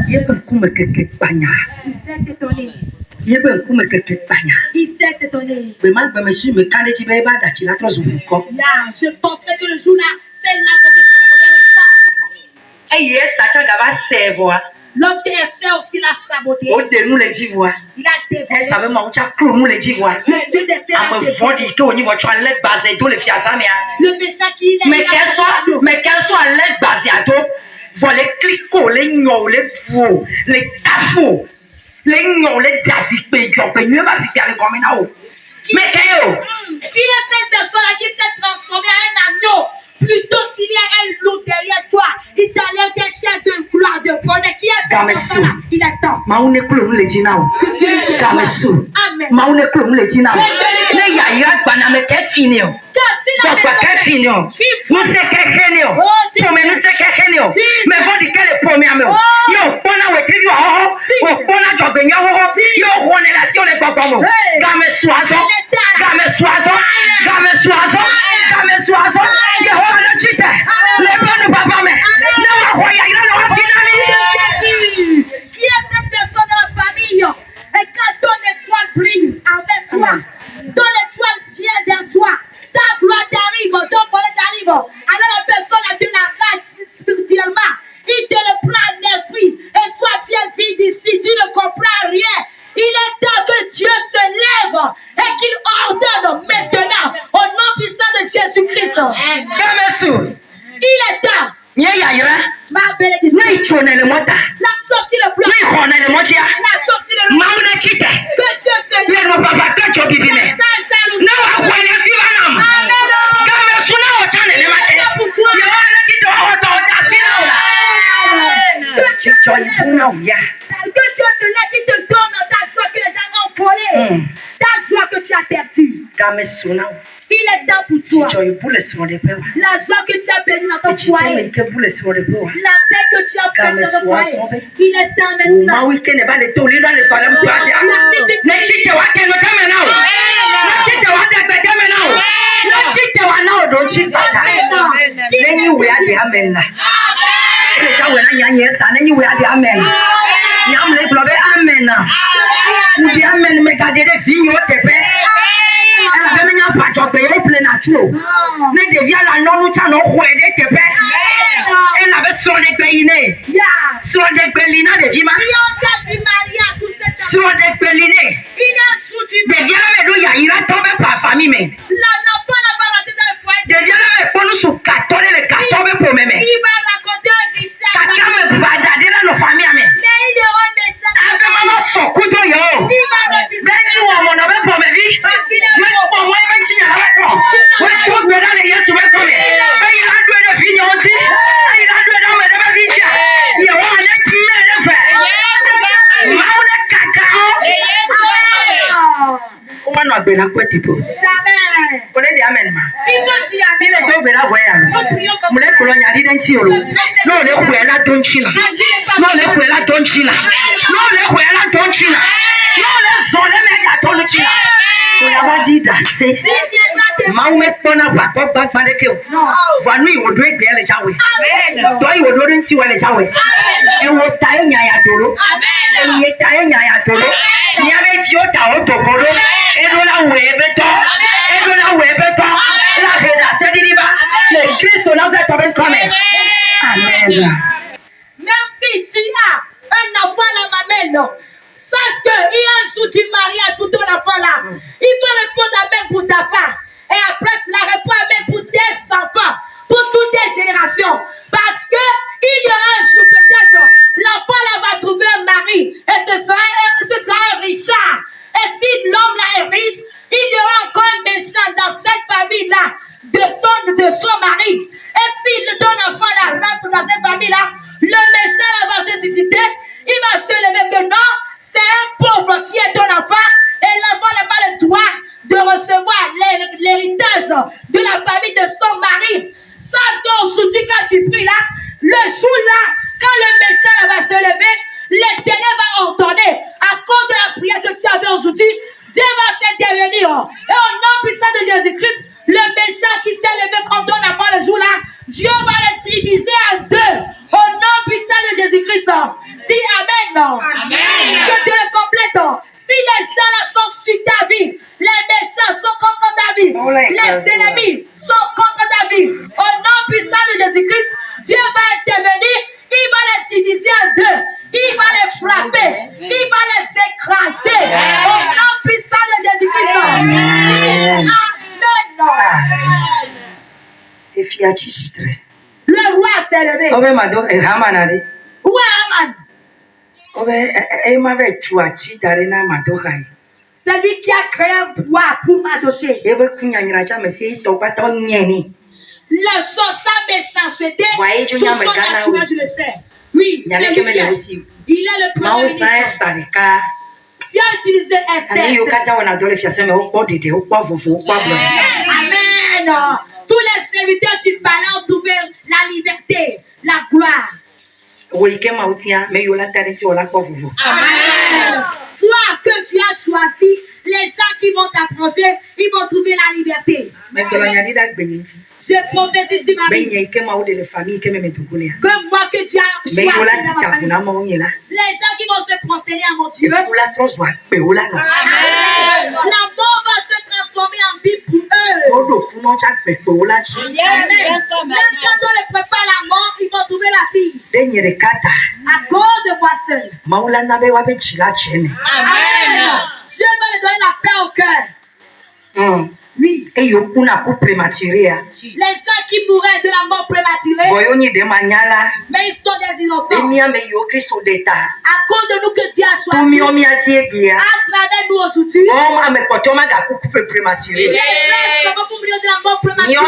[SPEAKER 2] Il y a un coup de quelque bagna.
[SPEAKER 1] Il s'est étonné.
[SPEAKER 2] Il y a un coup de quelque bagna.
[SPEAKER 1] Il s'est étonné.
[SPEAKER 2] Mais moi, je me suis dit, quand tu vas battre, tu vas te trouver.
[SPEAKER 1] Je pensais que le jour-là, celle-là va se transformer en ça.
[SPEAKER 2] Et hier, c'est un cerveau.
[SPEAKER 1] Lorsque Esther aussi l'a saboté,
[SPEAKER 2] Au de nous les divois.
[SPEAKER 1] il a dévoré.
[SPEAKER 2] Elle savait moi où tu as cru nous les divois.
[SPEAKER 1] Dieu d'Esther
[SPEAKER 2] À
[SPEAKER 1] a
[SPEAKER 2] me
[SPEAKER 1] dévoré.
[SPEAKER 2] vendre tout au niveau tu as l'aide basé tout les fiasas mais
[SPEAKER 1] Le méchant qui est
[SPEAKER 2] mais qu'elle soit l'aide basé à tout. Voilà les clicots, les gnons, les fous, les cafous, les gnons, les dasipés, qui ont fait mieux vas-y faire les communes là-haut. Mais qu'est-ce
[SPEAKER 1] qui est cette personne-là qui s'est transformée en un agneau? Plutôt qu'il y a un loup derrière toi, il t'a l'air des chiens de gloire de bonheur. Qui est cette personne-là? Il est temps.
[SPEAKER 2] Maoune Koulou le dit now. Kamesou.
[SPEAKER 1] Amen.
[SPEAKER 2] Maoune Koulou le dit now. Ne yaya baname qu'est fini. Pourquoi qu'est fini? Nous c'est qu'est fini. Pour nous c'est qu'est fini. Mais vous dites qu'elle est première. Yo, on a weté du haut. On a jobé yo. Yo, on est là sur les gobamos. Kamesou azo. Kamesou azo. Kamesou azo. Kamesou azo. Yo, on a chité. Les bonnes papa mais. Non, on a
[SPEAKER 1] Qui est cette personne de la famille? Et quand ton étoile brille avec toi, ton étoile vient vers toi, ta gloire t'arrive, ton bonheur t'arrive. Alors la personne a de l'arrache spirituellement, il te le prend en esprit, et toi tu es vide d'ici, tu ne comprends rien. Il est temps que Dieu se lève et qu'il ordonne maintenant au nom puissant de Jésus-Christ.
[SPEAKER 2] Kamesou.
[SPEAKER 1] Il est temps. Ma bénédiction. La chose qui le bloque. La chose qui le bloque. Que Dieu se lève. Que Dieu se lève qui te donne ta joie que les gens ont volée. Ta joie que tu as perdue. Il est temps pour toi. La joie que tu as perdue dans ton foyer. La paix que tu as perdue dans ton foyer. Il est temps maintenant.
[SPEAKER 2] Elle avait mis un patch payé plein nature. Mais devient la non nous t'en ont oué de paix. Elle avait son épéiné. Son épéiné de Vima. Son épéiné. Devient la médouille, il a tombé par famille. Mais devient la médouille sous 14 les 14 pour mes mères. Quelqu'un me va dire à nos familles. Avec maman son couteau yo. Venez où mon nom pour mes vies. Pour moi, même si il y a la voiture. Ouais, tout le monde est sur le sommet. Il a doué de finir aussi. Il a doué de me vie. Il y a un qui me le fait. Maoune cacao. On va nous la couette pour.
[SPEAKER 1] Jamais.
[SPEAKER 2] On est des amen.
[SPEAKER 1] Il faut dire
[SPEAKER 2] Il est tombé là, voyons. Mon est colonia dit d'un tiro. Non, les couilles là, ton china. Non, les couilles là, ton china. Non, les couilles là, ton china. Non, les zones, les médias, ton china. On a dit d'assez. Maoumé pona ba ko ba fa de ke o wa nu iwo do egbe ele jawe do iwo do nti we le jawe e wo ta enya ya toro e ye ta enya ya toro ni ame fi o ta o to koro e do la we beto la heda se diriba le Christ na se to ben come amen.
[SPEAKER 1] Merci, tu as un enfant à la mamelle. Sache qu'il y a un jour du mariage pour ton enfant là. Il peut répondre amen pour ta part. Et après cela répond amen pour tes enfants, pour toutes tes générations. Parce que il y aura un jour peut-être, l'enfant là va trouver un mari. Et ce sera un richard. Et si l'homme là est riche, il y aura encore un méchant dans cette famille là, de son mari. Et si ton enfant là rentre dans cette famille là, le méchant là va se susciter. Il va se lever que non, c'est un pauvre qui est ton enfant. Et l'enfant n'a pas le droit de recevoir l'héritage de la famille de son mari. Sache qu'aujourd'hui, quand tu pries là, Le jour-là, quand le méchant va se lever, l'Éternel va ordonner, à cause de la prière que tu avais aujourd'hui, Dieu va s'intervenir. Et au nom puissant de Jésus-Christ, le méchant qui s'est levé contre toi avant le jour-là, Dieu va le diviser en deux. Au nom puissant de Jésus-Christ. Dis Amen.
[SPEAKER 3] Amen.
[SPEAKER 1] Je te le complète. Si les gens là sont sur ta vie, les méchants sont contre ta vie, les ennemis sont contre ta vie. Au nom puissant de Jésus-Christ, Dieu va intervenir, il va les diviser en deux, il va les frapper, il va les écraser. Au nom puissant de Jésus-Christ. Amen.
[SPEAKER 2] Et fia chichitre.
[SPEAKER 1] Le roi s'est levé.
[SPEAKER 2] Obe mado Hamanari.
[SPEAKER 1] Où est Haman?
[SPEAKER 2] Obe emave chuachi darena madokai.
[SPEAKER 1] C'est lui qui a créé un bois pour m'adocher.
[SPEAKER 2] Ebe kunyanyira cha mesi to pata nyeni.
[SPEAKER 1] Le sa méchanceté,
[SPEAKER 2] Voyez,
[SPEAKER 1] son
[SPEAKER 2] je viens me gana,
[SPEAKER 1] naturel, tu le sais. Oui, c'est lui qui est. Il est le premier ministre. Dieu a utilisé Esther. Amen. Tous les serviteurs du palais ont trouvé la liberté, la gloire. Amen. Soit que tu as choisi, les gens qui vont t'approcher, ils vont trouver la liberté. Je prophétise ici ma vie. Que moi que Dieu a choisi dans ma famille. Les gens qui vont se prosterner à mon Dieu. Amen. La mort va se transformer en vie pour eux. Même quand on les prépare la mort, ils vont trouver la vie. À cause de moi seul. Amen. Dieu va lui donner la paix au cœur. Oui.
[SPEAKER 2] Et les gens
[SPEAKER 1] qui mourraient de la mort prématurée, mais ils sont des innocents. À cause de nous que Dieu a choisi, à travers nous aujourd'hui, les frères vont mourir de la mort prématurée.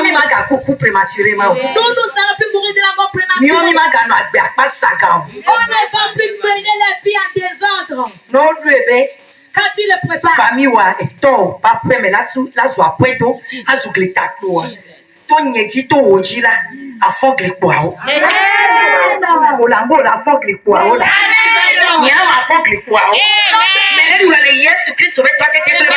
[SPEAKER 1] Nous allons plus mourir de la mort prématurée. On ne va plus mener la vie en désordre. Quand tu le prépares,
[SPEAKER 2] famille wa eto pa pe me la zo apeto azuglita kwa to nyeji to ojila afogli kwa o olambo la fogli kwa o nya ma fogli kwa o mais le wele Yesu Kristo be to tete ple ba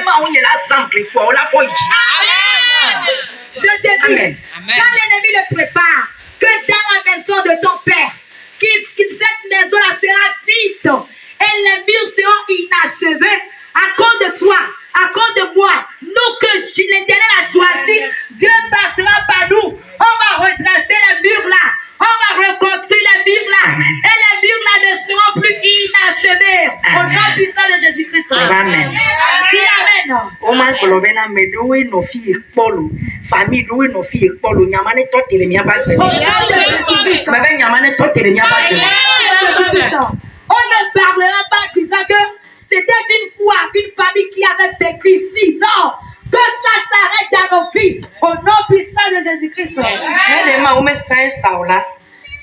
[SPEAKER 2] ma o la zangli kwa o la foji.
[SPEAKER 1] Amen. Je te dis, quand l'ennemi le prépare, que dans la maison de ton père, cette maison là sera vide. Et les murs seront inachevés à cause de toi, à cause de moi. Nous que l'Éternel a choisi, Dieu passera par nous. On va redresser les murs là. On va reconstruire les murs là. Et les murs là ne seront plus inachevés. Au nom puissant de Jésus-Christ.
[SPEAKER 2] Amen.
[SPEAKER 1] Amen.
[SPEAKER 2] Oma kolobena medowe no fi ekpolo. Famille dowe no fi ekpolo. Nyamane totele miabagbe. Mebe nyamane totele miabagbe.
[SPEAKER 1] On ne parlera pas disant que c'était une fois une famille qui avait vécu ici. Non, que ça s'arrête dans nos vies. Au nom puissant de Jésus-Christ.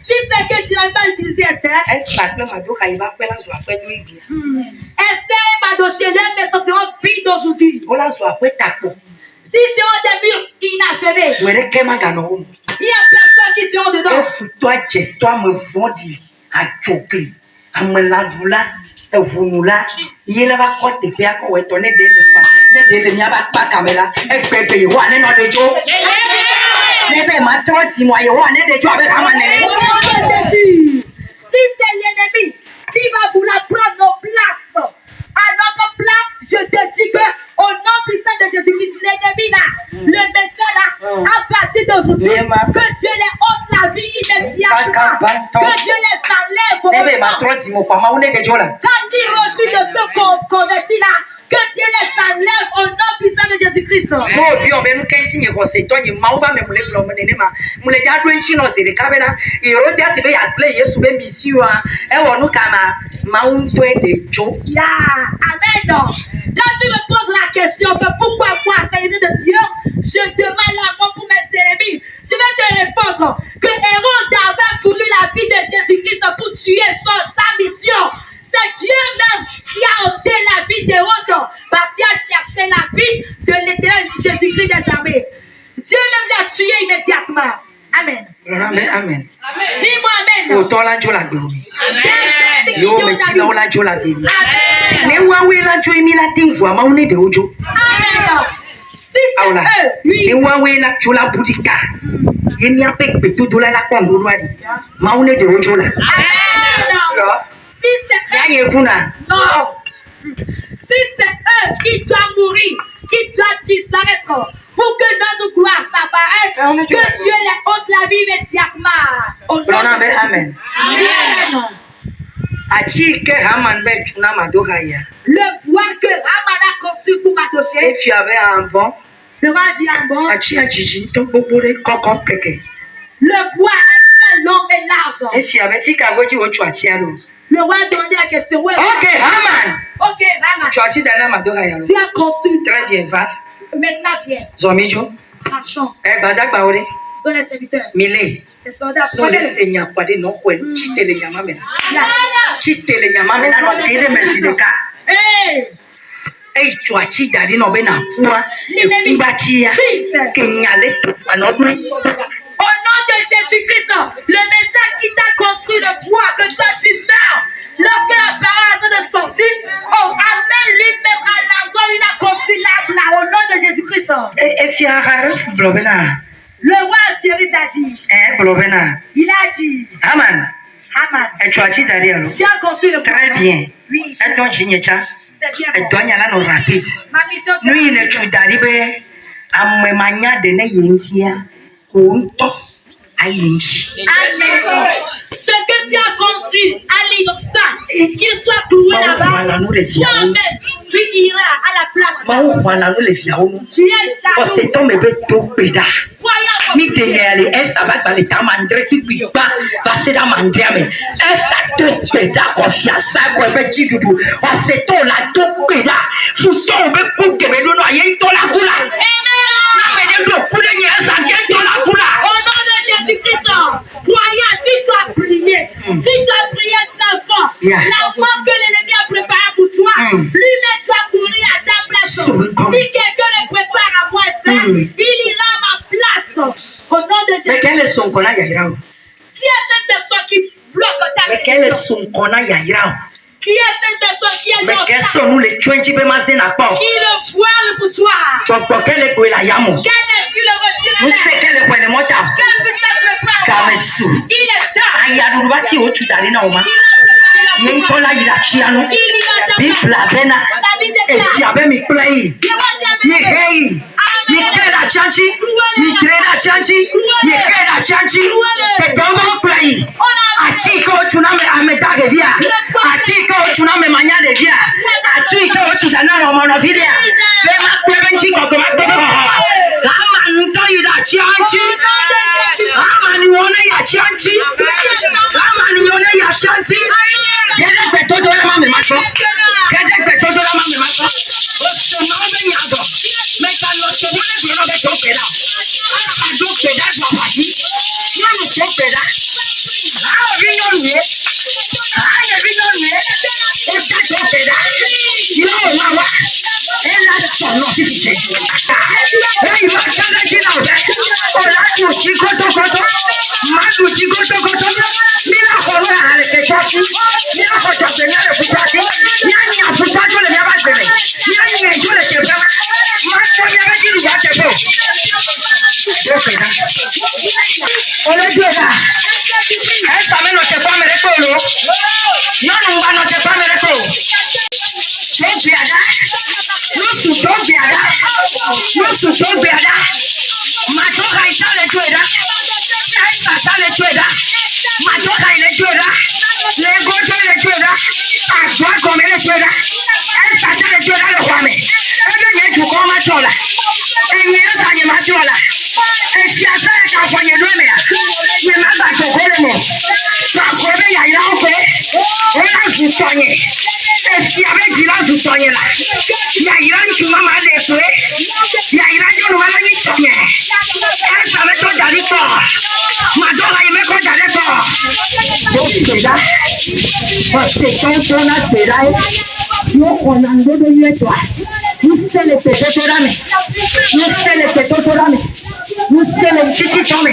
[SPEAKER 1] Si c'est que tu n'as pas utilisé Esther, Esther et Madoché, les maisons seront vides aujourd'hui. Si seront des murs inachevés, il y a personne qui seront dedans.
[SPEAKER 2] Ameladula, ehunula, yele va kote pe ako weto ne de mi aba pa kamera, ekpebe yi wa ne no de jo. Ne be ma troti mo yi wa ne de jo abe kama ne.
[SPEAKER 1] Si c'est l'ennemi qui va vouloir prendre nos places, à notre place, je te dis que au nom puissant de Jésus-Christ, l'ennemi là, le méchant là, à partir d'aujourd'hui, que Dieu les ôte la vie immédiatement, que Dieu les enlève. Quand ils refusent de se convertir là, que Dieu les enlève au nom puissant de Jésus-Christ. Amen. Quand tu me poses la question que pourquoi moi, Seigneur de Dieu, je demande la mort pour mes ennemis, je vais te répondre que Hérode avait voulu la vie de Jésus-Christ pour tuer sa mission. C'est Dieu même qui a ôté la vie d'Hérode parce qu'il a cherché la vie de l'Éternel Jésus-Christ des armées. Dieu même l'a tué immédiatement. Amen.
[SPEAKER 2] Amen.
[SPEAKER 1] Dis-moi amen.
[SPEAKER 2] Autant la joie la béni. Yo
[SPEAKER 1] Amen.
[SPEAKER 2] me tina la joie la béni. Ne wawe la joie mi la tinvoa ma une de ojo.
[SPEAKER 1] Amen. Si c'est
[SPEAKER 2] Aula.
[SPEAKER 1] eux, oui.
[SPEAKER 2] Ne wawe la joie la budika. Ye mi apek beto dola la kondo loadi. Ma une de ojo la.
[SPEAKER 1] Amen. Si c'est
[SPEAKER 2] Ya
[SPEAKER 1] eux,
[SPEAKER 2] ye kuna.
[SPEAKER 1] non. Si c'est eux qui doivent mourir, qui doivent disparaître, pour que notre gloire s'apparaisse, que Dieu les ôte la vie immédiatement. Au nom de
[SPEAKER 2] Amen.
[SPEAKER 1] Amen.
[SPEAKER 2] Achi ke haman be tuna madohaya.
[SPEAKER 1] Le bois que Haman a conçu pour m'attacher,
[SPEAKER 2] If you avait un bon,
[SPEAKER 1] le roi dit à bon,
[SPEAKER 2] achi ajiji to bobore kokon keke.
[SPEAKER 1] le bois est très long et large.
[SPEAKER 2] If you avait fika voji o chuachi alo.
[SPEAKER 1] Le roi a demandé la question. Ouais,
[SPEAKER 2] Okay, Haman.
[SPEAKER 1] ok, Haman,
[SPEAKER 2] Chuachi dana madohaya lo.
[SPEAKER 1] tu as construit.
[SPEAKER 2] Très bien, va.
[SPEAKER 1] Maintenant, viens.
[SPEAKER 2] Zomijo.
[SPEAKER 1] Marchons.
[SPEAKER 2] Badagba ore.
[SPEAKER 1] Sont les serviteurs.
[SPEAKER 2] Mile.
[SPEAKER 1] Les soldats.
[SPEAKER 2] No le
[SPEAKER 1] Prenez-le.
[SPEAKER 2] senya kwade no kwel. Chitele nyama mena.
[SPEAKER 1] Là.
[SPEAKER 2] Chitele nyama mena no tede mesideka.
[SPEAKER 1] Hey!
[SPEAKER 2] Ei chuachi dadi no bena kuwa.
[SPEAKER 1] L'ennemi.
[SPEAKER 2] Kubachia.
[SPEAKER 1] Christ.
[SPEAKER 2] Kenyale anodwe.
[SPEAKER 1] Au nom de Jésus-Christ, le méchant qui t'a construit le bois, que toi tu meurs. Lorsque la parole est en train de sortir, oh, amène lui-même à l'endroit où il a construit l'arbre là, au nom de Jésus-Christ.
[SPEAKER 2] E fiara su blobena.
[SPEAKER 1] Le roi Assyrie t'a dit,
[SPEAKER 2] Blobena.
[SPEAKER 1] il a dit,
[SPEAKER 2] Haman.
[SPEAKER 1] Haman,
[SPEAKER 2] E chuachi dadi alo.
[SPEAKER 1] tu as construit le bois.
[SPEAKER 2] Très bien.
[SPEAKER 1] Oui,
[SPEAKER 2] E don chinyecha.
[SPEAKER 1] c'est bien
[SPEAKER 2] E
[SPEAKER 1] bon.
[SPEAKER 2] don nyala no rapide.
[SPEAKER 1] Ma mission c'est
[SPEAKER 2] Nui ne chu dadi be amemanya de ne yentia. Konto ayinchi.
[SPEAKER 1] Amen. Ce que tu as construit à l'innocent, qu'il soit cloué là-bas, toi-même, tu iras à la place.
[SPEAKER 2] Mau kwana no le fiawo.
[SPEAKER 1] Tu es
[SPEAKER 2] O
[SPEAKER 1] jaloux.
[SPEAKER 2] se to me be to peda.
[SPEAKER 1] Croyant
[SPEAKER 2] Mi de yale esta ba le tamandre pipi ba ba se da mandre me. Esta to peda ko fia sa ko be jidudu. O se to la to peda. Fu so be ku ke be no aye to la kula. Na me de do ku de nye sa je to la kula.
[SPEAKER 1] au nom de Jésus-Christ, croyant, tu dois prier. Tu dois prier très fort.
[SPEAKER 2] Yeah.
[SPEAKER 1] La mort que l'ennemi a préparée pour toi, lui-même doit mourir à ta place. Si quelqu'un le prépare à moi, frère, il ira à ma place. Au nom de
[SPEAKER 2] Me
[SPEAKER 1] Jésus.
[SPEAKER 2] kele son kona ya yira.
[SPEAKER 1] Qui est cette personne qui bloque ta
[SPEAKER 2] Me
[SPEAKER 1] vie?
[SPEAKER 2] kele son kona ya yira.
[SPEAKER 1] Qui est cette personne qui est
[SPEAKER 2] Me
[SPEAKER 1] dans
[SPEAKER 2] ke
[SPEAKER 1] ta
[SPEAKER 2] so nu le twenty be ma se na po.
[SPEAKER 1] qui le voile pour toi?
[SPEAKER 2] So po kele ko la yamo.
[SPEAKER 1] Quel est qui le retire?
[SPEAKER 2] Nu se kele ko le mota.
[SPEAKER 1] Quel puissance le prend?
[SPEAKER 2] Kamesu.
[SPEAKER 1] Il est là.
[SPEAKER 2] Aya ruba ti o tu dali na o ma.
[SPEAKER 1] Il a préparé la
[SPEAKER 2] Ni
[SPEAKER 1] foi.
[SPEAKER 2] to la yira chiano.
[SPEAKER 1] Il ira dans
[SPEAKER 2] Bi
[SPEAKER 1] ta
[SPEAKER 2] bla bena.
[SPEAKER 1] La vie
[SPEAKER 2] E
[SPEAKER 1] déclare.
[SPEAKER 2] si abe mi play. Ni hei. Ni kela chanchi. Ni trena chanchi. Ni kela chanchi. Te tombo play. Achiko tsunami amedage via. Achiko tsunami manyade via. Achiko tsunami omono via. Bema kwebe chiko koma kwebe. Lama nto yida chanchi. Lama ni wone ya chanchi. Lama ni wone ya chanchi. Gede peto do la mame maso. Gede peto do la mame maso. Oso no be nyago. Meka no se wone gro be to peda. Aka do peda do pati. No no to peda. Ah, vino nie. Ah, vino nie. O ta to peda. No mama. Ela sono si si. Ei, ma kana kina oda. Ola tu chikoto koto. Ma tu chikoto koto. Mira kono ale ke chati. Mira ko chati na le futati. Nyanya futati le ya ba tele. Nyanya nge le ke ba. Ma ko ya ba diru ba te bo. O peda. Ole jeda. Esta me no te fa mere tolo. No no ba no te fa mere tolo. Don't be a guy. Don't be a guy. Don't be a guy. Matoka itale tueda. Esta tale tueda. Matoka ile tueda. Lego tole tueda. Agua come le tueda. Esta tale tueda le kwame. Ebe nye tu koma chola. Enye esta nye machola. Esti asaya ka kwenye dume ya. Nye maba chokole mo. Kakwebe ya yauke. Ola zutonye. Esti abe jila zutonye la. Ya iran chuma ma le kwe. Ya iran jonu ma ni tonye. Esta me to dari po. Madola ime ko dari po. Yo peda. Parce que na peda. Yo konando de yeto. Usted le petó torame. Usted le petó torame. Usted le chichi tome.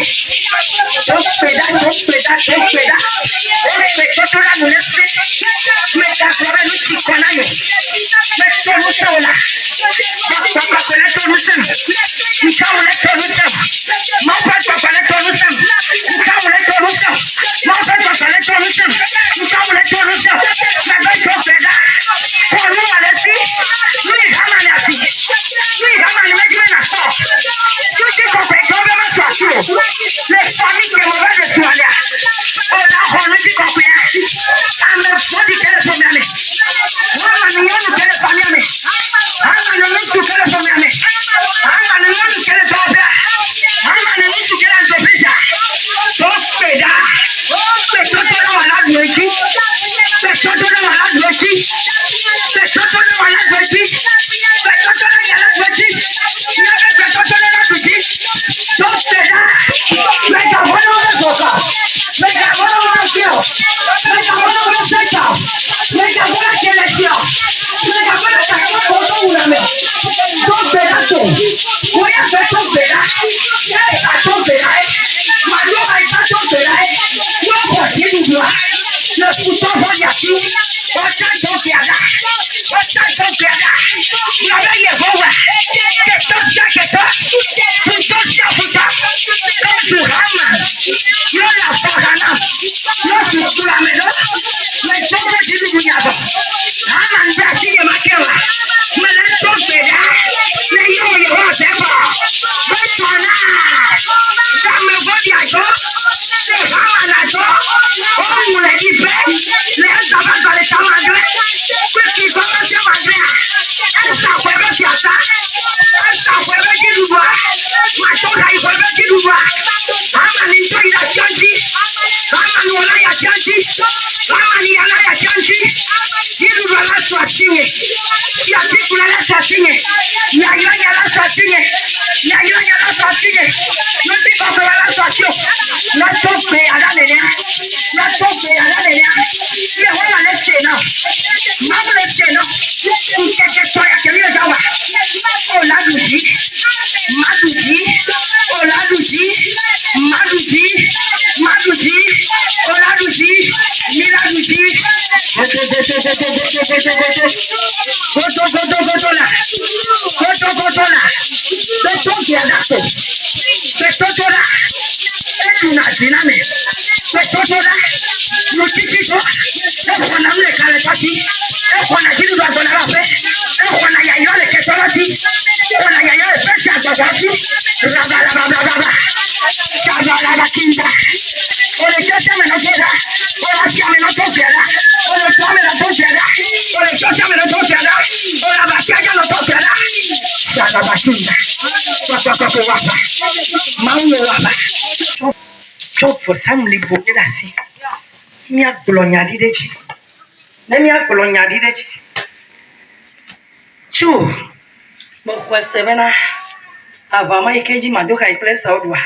[SPEAKER 2] Avant ikeji madoka ikle saudwa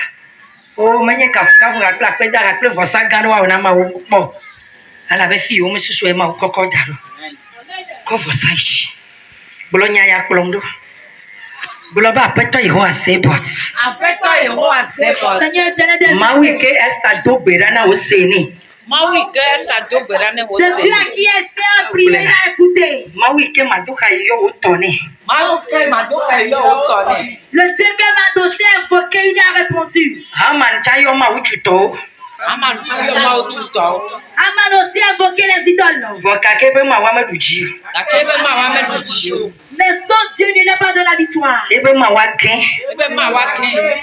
[SPEAKER 2] o menye kafka fun akla pe jara pe for sagan wa na ma wo po ala be fi o mi susu e ma kokko daro ko for site bolonya ya klomdo boloba apeto iho asebot ma wi ke esta do gbera na o se ni
[SPEAKER 1] C'est Dieu qui est imprimé à écouter. Le Dieu que Madoché a invoqué, il a répondu. Aman aussi a invoqué les idoles. Mais son Dieu ne l'est pas de la victoire.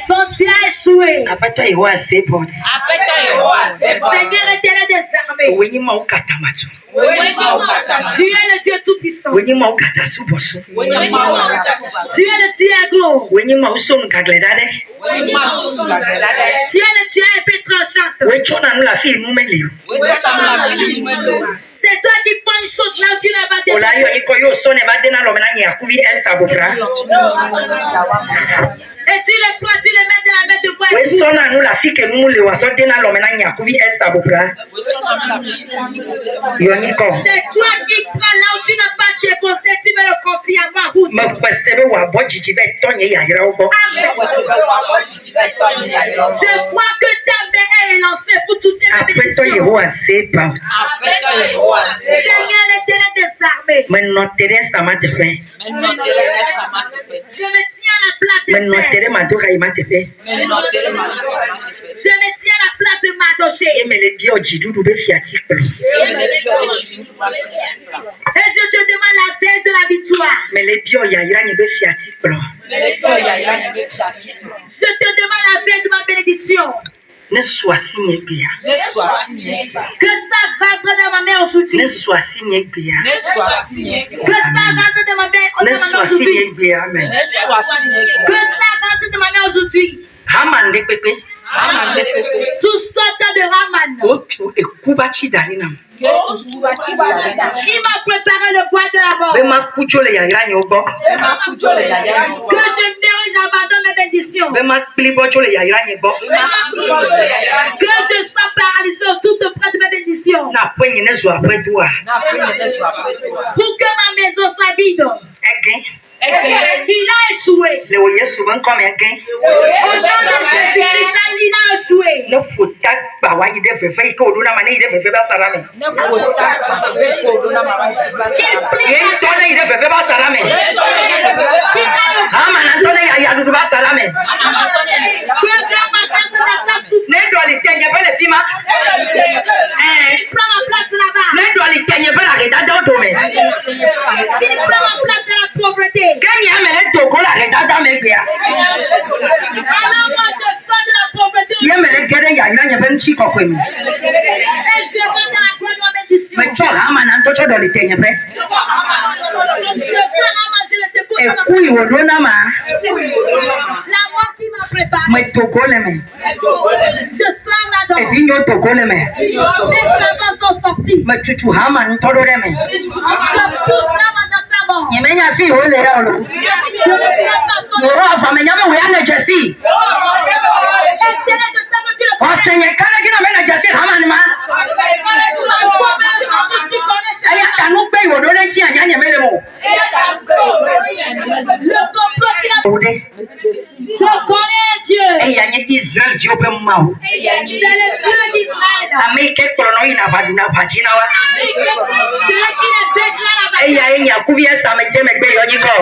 [SPEAKER 1] Son Dieu a échoué. Seigneur éternel des armées. Tu es le Dieu tout-puissant. Tu es le Dieu aglo. Tu es le Dieu épée tranchante. C'est toi qui prends une chose là où tu n'as pas de. Et tu les prends, tu les mets dans la main devoir
[SPEAKER 2] Oui, sonna nous la fille que nous le wasson dena l'homme na nyakuvi esta bopra. Yoniko.
[SPEAKER 1] C'est toi qui prends là où tu n'as pas déposé, tu me le confies à ma route.
[SPEAKER 2] Me kwesebe wa boji jibe tonye ya yira obo.
[SPEAKER 1] Je crois que ta main est lancée pour toucher ma bénédiction.
[SPEAKER 2] Apeto Yehowa say about.
[SPEAKER 1] Seigneur l'Éternel des armées.
[SPEAKER 2] Me notere esta ma tefe.
[SPEAKER 1] Je me tiens à la place de
[SPEAKER 2] Me notere ma doka ima tefe.
[SPEAKER 1] Je me tiens à la place de Madoché.
[SPEAKER 2] E me le bio jidudu be fiati pe.
[SPEAKER 1] Et je te demande la baisse de la victoire.
[SPEAKER 2] Me le bio ya yira ni be fiati pe.
[SPEAKER 1] Je te demande la baisse de ma bénédiction.
[SPEAKER 2] Ne sois signé bia.
[SPEAKER 1] Que ça rentre dans ma main aujourd'hui.
[SPEAKER 2] Ne sois signé bia.
[SPEAKER 1] Que ça rentre dans ma main
[SPEAKER 2] Ne sois
[SPEAKER 1] aujourd'hui.
[SPEAKER 2] signé bia. Amen.
[SPEAKER 1] Que ça rentre dans ma main aujourd'hui.
[SPEAKER 2] Haman de pepe.
[SPEAKER 1] Tout sorte de Raman.
[SPEAKER 2] Ochu ekubachi darinam.
[SPEAKER 1] Il m'a préparé le bois de la mort.
[SPEAKER 2] Be ma kucho le ya yira ni obo.
[SPEAKER 1] Que je mérite, j'abandonne mes bénédictions.
[SPEAKER 2] Be ma klibocho le ya yira ni bo.
[SPEAKER 1] Que je sois paralysé autour de près de mes bénédictions.
[SPEAKER 2] Na penye ne zo apre doa.
[SPEAKER 1] Pour que ma maison soit vide.
[SPEAKER 2] Again.
[SPEAKER 1] Il a échoué.
[SPEAKER 2] Le Yesu ban come again.
[SPEAKER 1] Au nom de Jésus-Christ, il a échoué.
[SPEAKER 2] No futa ba wa ide fefe ko oluna mane ide fefe ba sarame. Yen tole ide fefe ba sarame. Ama na tole ya dudu ba sarame. Ne do le tenye bele fima.
[SPEAKER 1] Prends ma place là-bas.
[SPEAKER 2] Ne do le tenye bele reda do do me.
[SPEAKER 1] Prends ma place de la pauvreté.
[SPEAKER 2] Kenya mele to ko la reda da me bia.
[SPEAKER 1] Alors moi je sors de la pauvreté.
[SPEAKER 2] Ye mele gede ya ira nye ben chi ko kwemi.
[SPEAKER 1] Et je vais dans la gloire de ma bénédiction.
[SPEAKER 2] Me cho ama na to cho do le tenye be.
[SPEAKER 1] Je prends la main, je le dépose
[SPEAKER 2] E
[SPEAKER 1] dans ma
[SPEAKER 2] ku iwo lo na ma.
[SPEAKER 1] La mort qui m'a préparé.
[SPEAKER 2] Me to ko le me.
[SPEAKER 1] Je sors
[SPEAKER 2] E
[SPEAKER 1] là-dedans.
[SPEAKER 2] fi nyo to ko le me.
[SPEAKER 1] Les savants sont sortis.
[SPEAKER 2] Me tutu hama nto do le me.
[SPEAKER 1] Je pousse la main dans sa mort.
[SPEAKER 2] Nye me nya fi ho le ya lo.
[SPEAKER 1] Je ne sais pas son
[SPEAKER 2] Yoro afa me nya me we ya jesi.
[SPEAKER 1] Et Seigneur, je sais que tu le
[SPEAKER 2] O senye kana jina me na jesi hama ni ma.
[SPEAKER 1] Tu connais ce
[SPEAKER 2] Aya kanu pe iwo do le chi anya nye me le mo.
[SPEAKER 1] le complot qu'il a.
[SPEAKER 2] Ode.
[SPEAKER 1] Je connais Dieu.
[SPEAKER 2] E ya nye Israel vi ope ma o.
[SPEAKER 1] C'est le Dieu d'Israël.
[SPEAKER 2] Ame ke krono ina baduna bajina wa.
[SPEAKER 1] Celui qui les déclare la
[SPEAKER 2] E ya enya kuvi esta me je me gbe yo nyiko.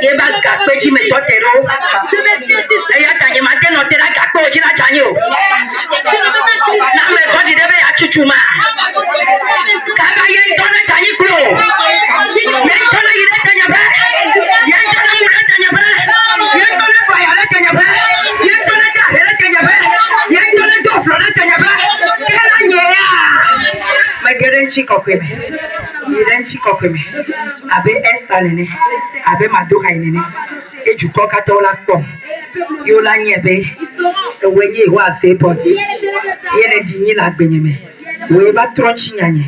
[SPEAKER 2] Ye ba ka pe ji me to tero.
[SPEAKER 1] Je me tiens ici.
[SPEAKER 2] E ya tanye ma te no te la ka pe o ji la chanyo.
[SPEAKER 1] Je ne veux pas
[SPEAKER 2] Na me ko di debe ya chuchuma. Ka ba ye ntona chanyi kuro. Ye ntona ire tanya ba. Ye ntona mu tanya ba. Ye ntona fa ya le tanya ba. Ye ntona ta hele tanya ba. Ye ntona to flo le tanya ba. Kela nyea. Megere nchiko kweme. Ire nchiko kweme. Abe Esther nene. Abe Madoka nene. Ejuko kata ola kpo. Yola nyebe. Ewenye wa se poti. Yene dinyi la gbenyeme. We ba tronchi nyanye.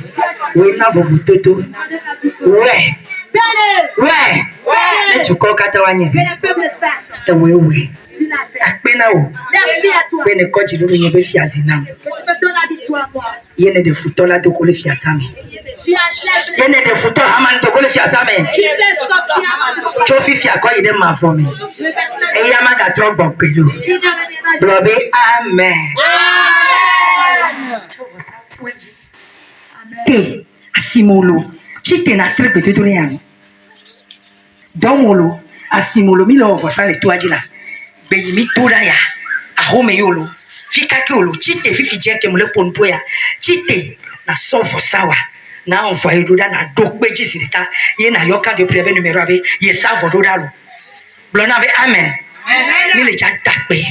[SPEAKER 2] We na vovu toto. We. We. Ejuko kata wanye.
[SPEAKER 1] Que le peuple sache.
[SPEAKER 2] Ewe.
[SPEAKER 1] Tu l'as fait.
[SPEAKER 2] Akpena o.
[SPEAKER 1] Merci à toi.
[SPEAKER 2] Bene koji lulu nyebe fiazinam.
[SPEAKER 1] Que tu me donnes la victoire, moi.
[SPEAKER 2] Yene de futola to kole fiasame.
[SPEAKER 1] Tu enlèves les.
[SPEAKER 2] Yene de futola haman to kole fiasame.
[SPEAKER 1] Tu t'es sorti à ma main.
[SPEAKER 2] Chofi fiako ide ma for me. Eya ma ga tro gbon pelu. Blobe amen. Te asimolo. Chite na tre petetole yan. Domolo asimolo mi lo vosa le tuajila. Beyi mi tola ya. Ahome yolo. Fika ke olo chite fifi jeke mule ponpo ya. Chite na sofo sawa. Na envoyé doda na dokpe jisirika. Ye na yoka de prière numéro ave. Ye savo doda lo. Blona be amen. Mi le ja takpe.